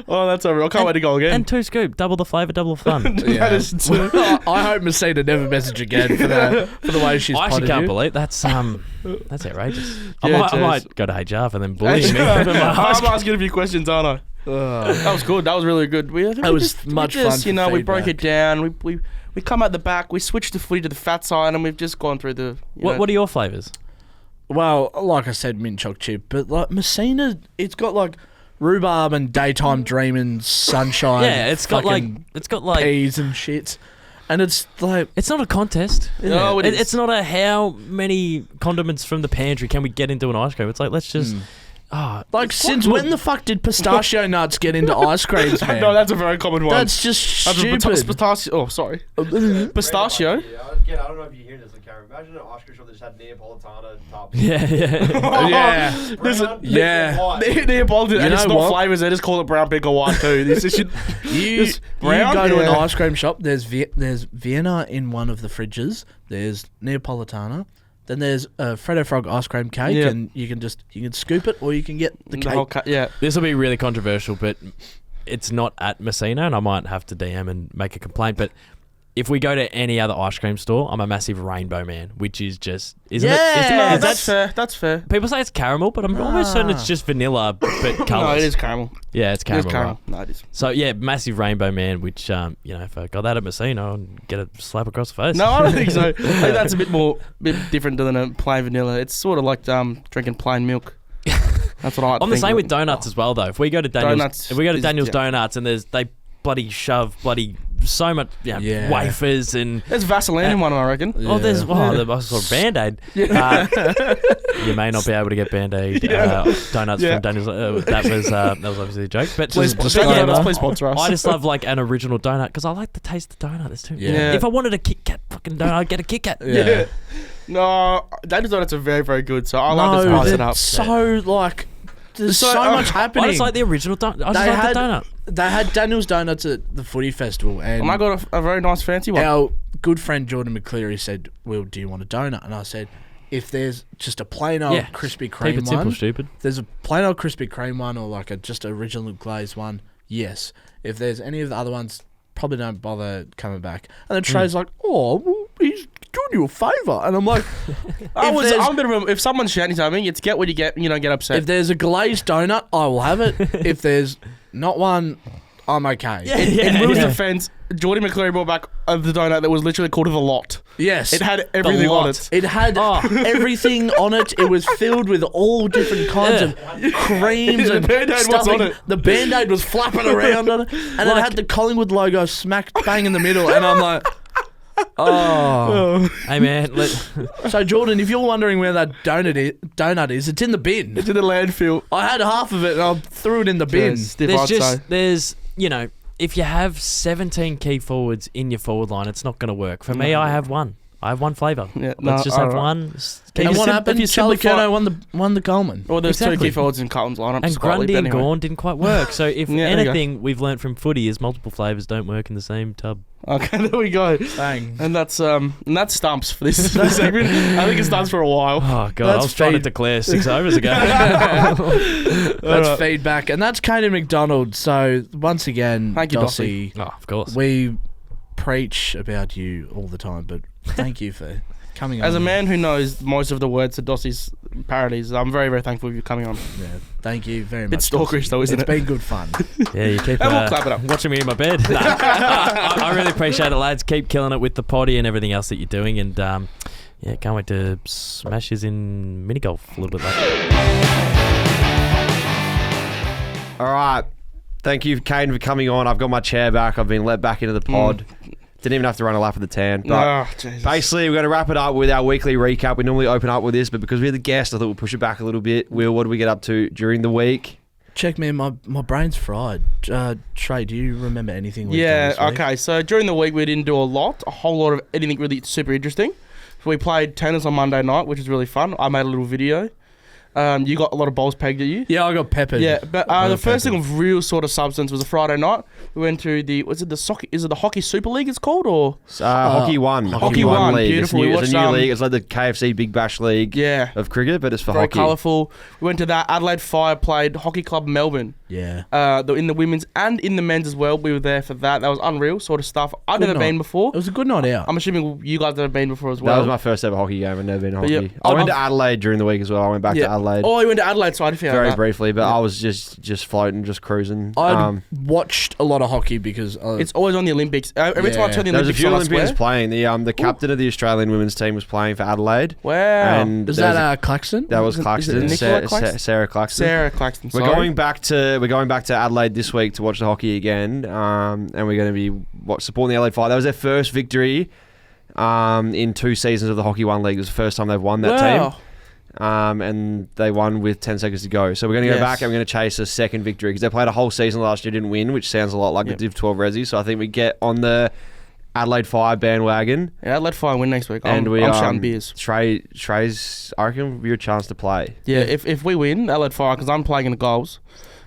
Oh, that's unreal. I can't wait to go again. And 2 scoop, double the flavour, double the fun. That is I hope Messina never message again for the way she's I actually potted can't you. believe that's outrageous. Yeah, I might go to HR for them bullying me. I'm I'm asking a few questions, aren't I? That was good. That was really good. That was much fun. You know, we broke it down. We come at the back. We switched the footy to the fat side, and we've just gone through the. What are your flavours? Well, like I said, mint choc chip, but like Messina, it's got like rhubarb and daytime dreaming sunshine. Yeah, it's got like peas and shit, and it's like it's not a contest. No, It's not a how many condiments from the pantry can we get into an ice cream. It's like let's just. Since when the fuck did pistachio nuts get into ice creams, man? No, that's a very common one. That's just stupid. Pistachio. Oh, sorry. Pistachio. Again, I don't know if you hear this, like, Karen. Imagine an ice cream shop that just had Neapolitana top. Yeah. Neapolitan. And it's know not what? flavours. They just call it brown pickle white too. This should. You brown? go to an Yeah. ice cream shop. There's Vienna in one of the fridges. There's Neapolitana. Then there's a Freddo Frog ice cream cake, Yeah. and you can scoop it, or you can get the cake. whole yeah. This will be really controversial, but it's not at Messina, and I might have to DM and make a complaint. But if we go to any other ice cream store, I'm a massive rainbow man, which is just isn't it? Yeah, That's fair. That's fair. People say it's caramel, but I'm almost certain it's just vanilla, but colours. No, it is caramel. Yeah, it's caramel. Right? No, it is. So yeah, massive rainbow man, which if I got that at Messina, I'd get a slap across the face. No, I don't think so. I think that's a bit different than a plain vanilla. It's sort of like drinking plain milk. That's what I. I'm the same with donuts as well, though. If we go to Daniel's, Donuts Daniel's yeah. Donuts and they bloody shove bloody so much wafers and There's Vaseline in one, I reckon. oh, there's the sort of Band-Aid. You may not be able to get Band-Aid donuts from Daniel's. That was obviously a joke. But Please sponsor us. I just love like an original donut because I like the taste of the donut. There's too. Yeah. If I wanted a Kit Kat fucking donut, I'd get a Kit Kat. Yeah. No, Daniel's donuts are very, very good. So I like to spice it up. So like, there's so much happening. I just like the original donut. I just like the donut. They had Daniel's Donuts at the footy festival, and I got a very nice fancy one. our good friend Jordan McCleary said, "Will, do you want a donut?" And I said, "If there's just a plain old Krispy Kreme Keep it simple, one, stupid. if there's a plain old Krispy Kreme one, or like a just original glazed one, yes. If there's any of the other ones, probably don't bother coming back." And then Trey's like, "Oh, well, he's doing you a favour," and I'm like, I'm a bit of a, if someone's shouting something, it's get what you get. You don't get upset. "If there's a glazed donut, I will have it. If there's not one, I'm okay." In Will's defence, Jordan McCleary brought back the donut that was literally called the lot. Yes. It had everything on it. It had everything on it. It was filled with all different kinds of creams and The Band-Aid was stuffing. on it. The Band-Aid was flapping around on it. And it had the Collingwood logo smack bang in the middle. And I'm like, oh. Hey man, So Jordan, if you're wondering where that donut is, it's in the bin. It's in the landfill. I had half of it and I threw it in the bin. there's if you have 17 key forwards in your forward line, it's not going to work. For me, I have one. I have one flavour. Yeah, Let's just have one. And what happened? Charlie Curnow won the Coleman. Well, there's Exactly. two key forwards in Carlton's lineup. And Grundy and anyway. Gawn didn't quite work. So if Yeah, there you anything we've learnt from footy is multiple flavours don't work in the same tub. Okay, there we go. Bang. And that's stumps for this segment. I think it stumps for a while. Oh god, That's I was trying to feed- declare 6 overs ago. That's feedback. And that's Caden MacDonald. So once again, Thank you, Dossie, Oh, of course. we preach about you all the time, but thank you for coming on. As a man who knows most of the words to Dossie's parodies, I'm very, very thankful for you coming on. Yeah, thank you very much. Bit stalkerish though, isn't It's it? been good fun. Yeah, you keep And we'll clap it up. watching me in my bed. No, I really appreciate it, lads. Keep killing it with the potty and everything else that you're doing. And can't wait to smash yous in mini golf a little bit later. All right. Thank you, Caden, for coming on. I've got my chair back. I've been let back into the pod. Didn't even have to run a lap of the tan. But Jesus. basically, we're going to wrap it up with our weekly recap. We normally open up with this, but because we had the guest, I thought we'll push it back a little bit. Will, what do we get up to during the week? Check, man, my brain's fried. Trey, do you remember anything? we've done Yeah, this week? okay. So during the week, we didn't do a whole lot of anything really super interesting. So we played tennis on Monday night, which was really fun. I made a little video. You got a lot of bowls pegged at you. Yeah, I got peppered. Yeah, but I the got first thing peppered. of real sort of substance was a Friday night. We went to is it the Hockey Super League it's called, or? Hockey One. Hockey One, League. beautiful. We It's a new watched, league. It's like the KFC Big Bash League Yeah. of cricket, but it's for Very hockey. colourful. We went to that. Adelaide Fire played Hockey Club Melbourne. Yeah. In the women's and in the men's as well. We were there for that. That was unreal sort of stuff. I've Good never night. been before. It was a good night out. I'm assuming you guys have been before as That well. was my first ever hockey game. I've never been to But hockey. yeah, I went to Adelaide during the week as well. I went back to Adelaide Oh, you went to Adelaide, so I found very that. briefly, but I was just floating, just cruising. I watched a lot of hockey because It's always on the Olympics. Every time I turn the there was a Olympics few on, I Olympians swear. playing. The captain of the Australian women's team was playing for Adelaide. Wow. And is there was that Claxton? that was is it Claxton, Nicola Claxton? Sarah Claxton. Sarah Claxton. We're sorry. going back to Adelaide this week to watch the hockey again, and we're going to be supporting the Adelaide Fire. That was their first victory in 2 seasons of the Hockey One League. It was the first time they've won that team. And they won with 10 seconds to go. So we're going to go back and we're going to chase a second victory because they played a whole season last year, didn't win, which sounds a lot like the Div 12 Ressies. So I think we get on the Adelaide Fire bandwagon. Yeah, Adelaide Fire win next week. And I'm shouting beers. Trey's, I reckon, will be your chance to play. Yeah, if we win, Adelaide Fire, because I'm playing in the goals.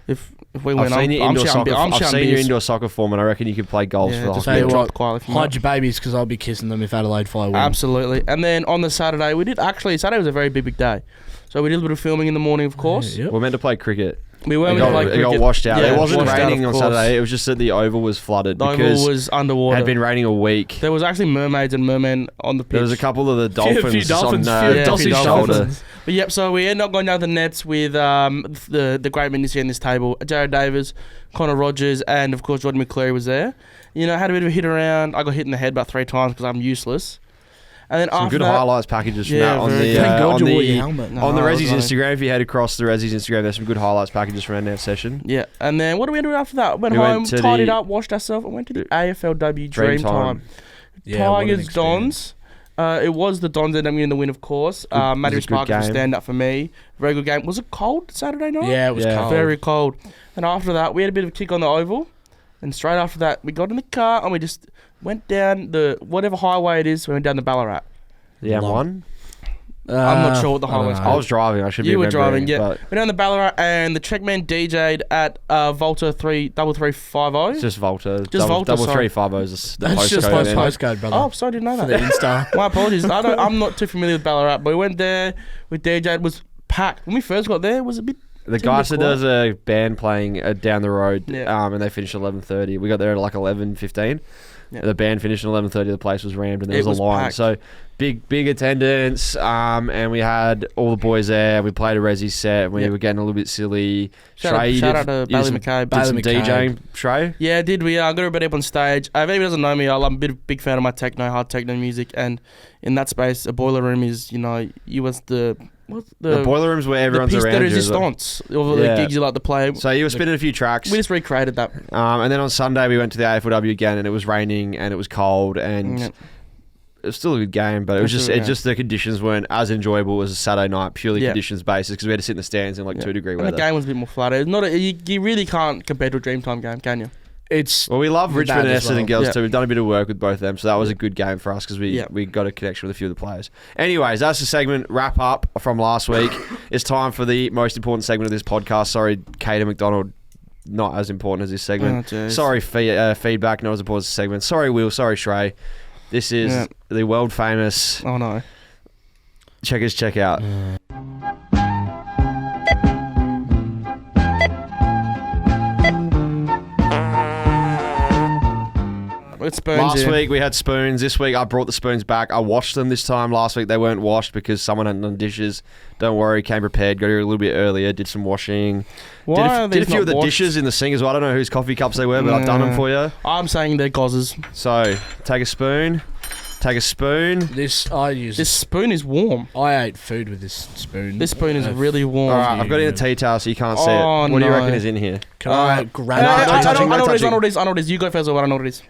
If we win, I've seen your I'm indoor shouting soccer. I'm I've shouting seen your beers. indoor soccer form, and I reckon you could play goals for the just hockey. get what, dropped quietly if you hide want. your babies because I'll be kissing them if Adelaide Fly win. Absolutely. And then on the Saturday, Saturday was a very big day. So we did a bit of filming in the morning, of course. Yep. We're meant to play cricket. We were It meant to play got cricket. washed out. Yeah, It wasn't washed out, raining of on course. Saturday. It was just that the oval was flooded The because oval was it underwater. had been raining a week. There was actually mermaids and mermen on the pitch. There was a couple of the dolphins, few dolphins, on few Dossie's dolphins. shoulder. But yep, so we ended up going down the nets with the great men you see on this table. Jared Davis, Connor Rogers, and of course Jordan McCleary was there. You know, had a bit of a hit around. I got hit in the head about 3 times because I'm useless. And then Some after good that, highlights packages from Yeah, that on very the good. Thank God on you wore your the helmet. No, on the I was Ressies running. Instagram. If you head across the Ressies Instagram, there's some good highlights packages from our next session. Yeah, and then what do we do after that? Went We went home, to tidied the- up, washed ourselves, and went to the AFLW Dream Time. Yeah, what an Tigers experience. Dons. It was the Dons that ended up in the win, of course. was Matty a good Sparks was game. stand up for me. Very good game. Was it cold Saturday night? Yeah, it was Yeah. cold. Very cold. And after that, we had a bit of a kick on the oval. And straight after that, we got in the car and we just went down the whatever highway it is. We went down the Ballarat. The M1. I'm not sure what the I don't highway's know. I was driving. I should be. You were remembering, driving, yeah. but Went down the Ballarat and the Checkman DJ'd at Volta 33350. It's just Volta. Just Volta, Double sorry. 350 is the That's just postcode. post man. postcode, brother. Oh, sorry, I didn't know for that. the Insta. My apologies. I'm not too familiar with Ballarat, but we went there with DJ. It was packed. When we first got there, it was a bit. The It's guy a bit said there was a band playing down the road, Yeah. and they finished at 11:30. We got there at like 11:15. Yeah. The band finished at 11:30. The place was rammed, and there It was a was line. packed. So big attendance. And we had all the boys there. We played a Resi set. We Yeah. were getting a little bit silly. Shout out you to did Bailey some- McCabe. Did some Bailey McCabe. DJing, Shrey. Yeah, did we? I got everybody up on stage. If anybody doesn't know me, I'm a big fan of my hard techno music, and in that space, a boiler room is, you was the Boiler rooms where everyone's the piece around de you. as well. resistance of the Yeah. gigs you like to play. So you were spinning a few tracks. We just recreated that. And then on Sunday we went to the AFLW again, and it was raining and it was cold, and Yeah. it was still a good game, but it was Absolutely, just the conditions weren't as enjoyable as a Saturday night, purely Yeah. conditions basis, because we had to sit in the stands in like Yeah. 2-degree And weather. the game was a bit more flat. It's not you really can't compare to a Dreamtime game, can you? It's Well, we love That Richmond and as Essendon well. girls Yeah. too. We've done a bit of work with both of them, so that was a good game for us because Yeah. we got a connection with a few of the players. Anyways, that's the segment wrap up from last week. It's time for the most important segment of this podcast. Sorry, Caden MacDonald, not as important as this segment. Oh, jeez. Sorry, feedback, not as important as this segment. Sorry, Will. Sorry, Shrey. This is Yeah. the world famous Oh no. Checkers Checkout. It's spoons. Last week we had spoons. This week I brought the spoons back. I washed them this time. Last week they weren't washed because someone hadn't done dishes. Don't worry, came prepared. Got here a little bit earlier. Did some washing. Why Did a few of the dishes in the sink as well. I don't know whose coffee cups they were, but I've done them for you. I'm saying they're gozzers. So take a spoon. Take a spoon. this. I use This spoon is warm. I ate food with this spoon. This spoon is really warm. All right, I've got it in a tea towel so you can't see Oh, it. What do you no. reckon is in here? Can I grab No, it? no I touching, know no what it is. I touching. know what it is. I know what it is. You go first. I know what it is.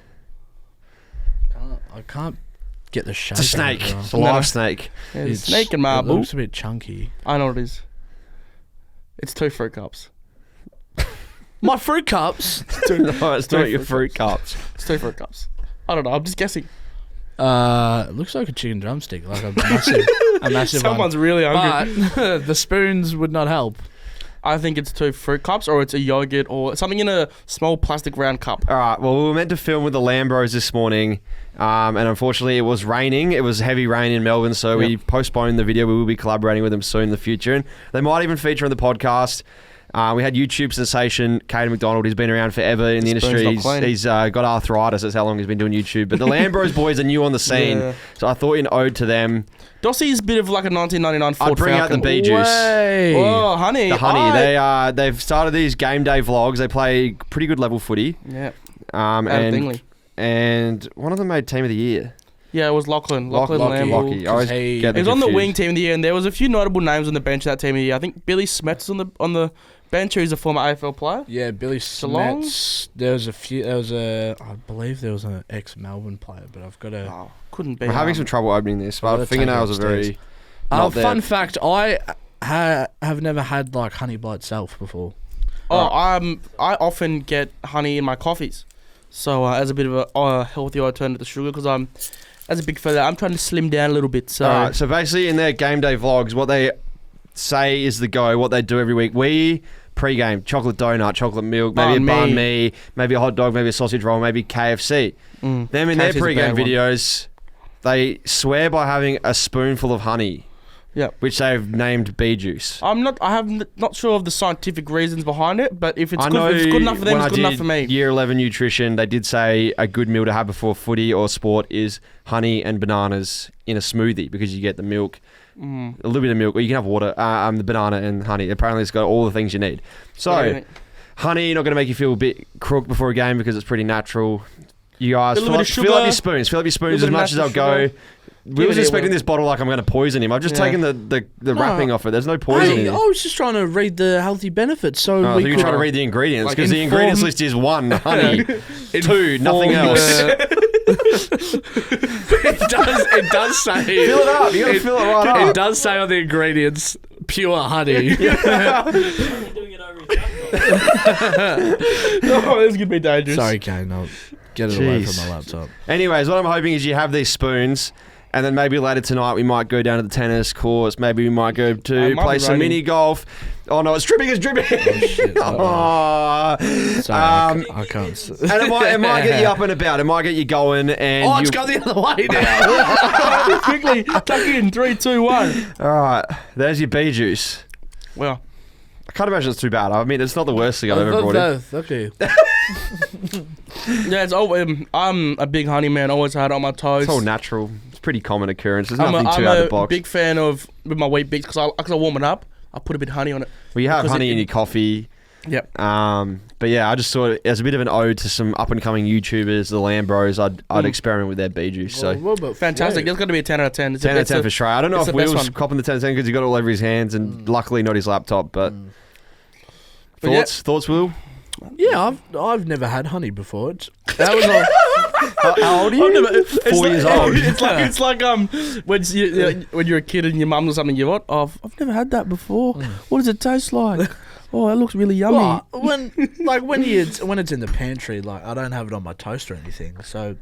I can't get the shape. It's a of snake. it, bro. It's a live snake. It's snake and It marble. looks a bit chunky. I know what it is. It's 2 fruit cups. My fruit cups. No, it's not Two your fruit fruit cups. It's 2 fruit cups. I don't know. I'm just guessing. It looks like a chicken drumstick, like a massive one. Someone's really hungry. But the spoons would not help. I think it's 2 fruit cups, or it's a yogurt, or something in a small plastic round cup. All right. Well, we were meant to film with the Lambros this morning, and unfortunately, it was raining. It was heavy rain in Melbourne, so we postponed the video. We will be collaborating with them soon in the future, and they might even feature on the podcast. We had YouTube sensation Caden MacDonald. He's been around forever in the The spoon's industry. not clean. He's got arthritis. That's how long he's been doing YouTube. But the Lambros boys are new on the scene, Yeah. so I thought in ode to them, Dossie's a bit of like a 1999 Ford I'd bring out the Falcon. bee juice. Way. Oh, honey. The honey. They've started these game day vlogs. They play pretty good level footy. Yeah. Out of Dingley. And one of them made team of the year. Yeah, it was Lachlan. Lachlan Lockie. Lamble. I always he- get He them was on the confused. wing team of the year, and there was a few notable names on the bench of that team of the year. I think Billy Smets on the bench, who's a former AFL player. Yeah, Billy Geelong? Smets. There was a few. There was a. I believe there was an ex-Melbourne player, but I've got a. Oh, couldn't be. I'm having some trouble opening this. I'll My take fingernails it are very. upstairs. not there. Fun fact: I have never had like honey by itself before. I often get honey in my coffees, so as a bit of a healthy alternative to sugar, because as a big fella, I'm trying to slim down a little bit. So Alright, so basically in their game day vlogs, what they say is the go, what they do every week. We pre-game, chocolate donut, chocolate milk, maybe a banh mi, maybe a hot dog, maybe a sausage roll, maybe KFC. Them in their KFC's a pre-game bad one. videos, they swear by having a spoonful of honey, which they've named bee juice. I'm not sure of the scientific reasons behind it, but if it's I good, know if it's good enough for them, when it's good I enough for me. did Year 11 nutrition, they did say a good meal to have before footy or sport is honey and bananas in a smoothie, because you get the milk, a little bit of milk, or you can have water, the banana and honey. Apparently it's got all the things you need. So, honey, not going to make you feel a bit crook before a game because it's pretty natural. You guys Little bit of fill up sugar. your spoons. Fill up your spoons Little as bit of much as they'll natural go. sugar. We was expecting this bottle like I'm going to poison him. I've just taken the wrapping off it. There's no poison in I it. was just trying to read the healthy benefits. So I think you're trying to read the ingredients because the ingredients list is 1, honey, 2, nothing else. It does say. Fill it up. You got to fill it right up. It does say on the ingredients, pure honey. Doing it over his Oh, this is gonna be dangerous. Sorry, Kane. I'll get it away from my laptop. Anyways, what I'm hoping is you have these spoons, and then maybe later tonight we might go down to the tennis course. Maybe we might go to play some mini golf. Oh no, it's dripping! It's dripping! Oh, shit. Sorry, I can't. And it might get you up and about. It might get you going. And It's gone the other way now. Quickly, tuck in 3, 2, 1. All right, there's your bee juice. Well, I can't imagine it's too bad. I mean, it's not the worst thing I've ever brought in. Okay. yeah, I'm a big honey man. Always had it on my toes. It's all natural. It's a pretty common occurrence. There's I'm nothing too out of the a box. big fan of with my wheat bix because I warm it up. I put a bit of honey on it. Well, you have because honey in your coffee. Yep. But yeah, I just thought it as a bit of an ode to some up and coming YouTubers, the Lambros. I'd experiment with their bee juice. So Fantastic. There's got to be a 10 out of 10. 10 out of 10 for Srey. I don't know it's if the best Will's one. copping the 10 out of 10 because he got it all over his hands and luckily not his laptop. But But thoughts, Will? Yeah, I've never had honey before. That was all. How old are you? 4 years old. It's like when you're a kid and your mum or something. You what? Oh, I've never had that before. What does it taste like? Oh, that looks really yummy. Well, when it's in the pantry, like I don't have it on my toast or anything, so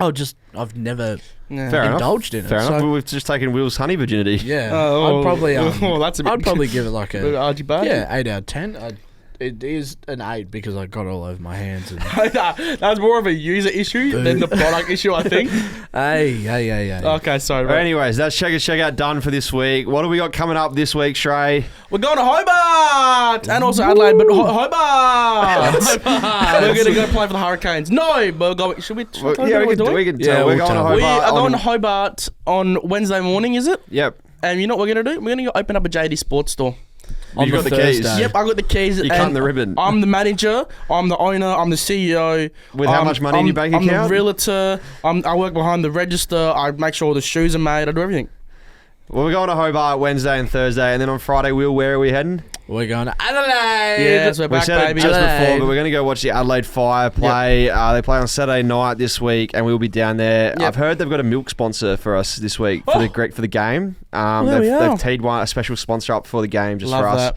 I've never Fair indulged enough. in it. Fair enough. So, We've just taken Will's honey virginity. yeah, Oh, I'd probably that's a bit. I'd probably give it like a Archie Barty. 8 out of 10. It is an 8 because I got it all over my hands. And That's more of a user issue than the product issue, I think. hey. Okay, sorry. But anyways, that's Check Out done for this week. What do we got coming up this week, Srey? We're going to Hobart and also Adelaide, but Hobart. We're going to go play for the Hurricanes. No, but we're going. Should we? We can tell. We're going to We Hobart. are going to Hobart on Wednesday morning. Is it? Yep. And you know what we're going to do? We're going to open up a JD Sports store. You've got the keys. Yep, I got the keys. You're cutting the ribbon. I'm the manager. I'm the owner. I'm the CEO. With how much money in your bank account? I'm the realtor. I work behind the register. I make sure all the shoes are made. I do everything. Well, we're going to Hobart Wednesday and Thursday, and then on Friday, Will, where are we heading? We're going to Adelaide. Yes, we're We back, said baby. it just Adelaide. before, but we're going to go watch the Adelaide Fire play. They play on Saturday night this week, and we'll be down there. Yep. I've heard they've got a milk sponsor for us this week for the game. There we are. They've teed a special sponsor up for the game just Love for us. that.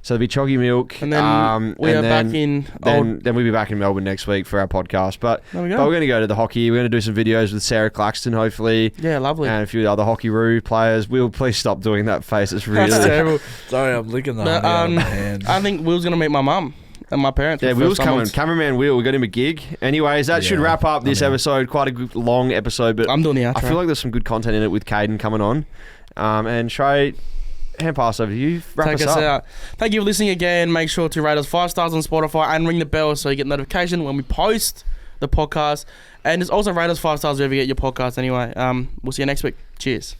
So there'll be Choggy Milk, And then we are back in. Then we'll be back in Melbourne next week for our podcast. But There we we're go. going to go to the hockey. We're going to do some videos with Sarah Claxton, hopefully, Yeah, lovely. and a few other Hockey-Roo players. Will, please stop doing that face. It's really That's terrible. Sorry, I'm licking the But, honey out of my hand. I think Will's gonna meet my mum and my parents. Yeah, for the Will's first time coming. once. Cameraman Will, we got him a gig. Anyways, that should Yeah, wrap up this I'm in. episode. Quite a good, long episode, but I'm doing the outro. I feel like there's some good content in it with Caden coming on. And Srey, hand pass over to you. Wrap Take us us up. out. Thank you for listening again. Make sure to rate us 5 stars on Spotify and ring the bell so you get notification when we post the podcast. And just also rate us 5 stars wherever you get your podcast anyway. We'll see you next week. Cheers.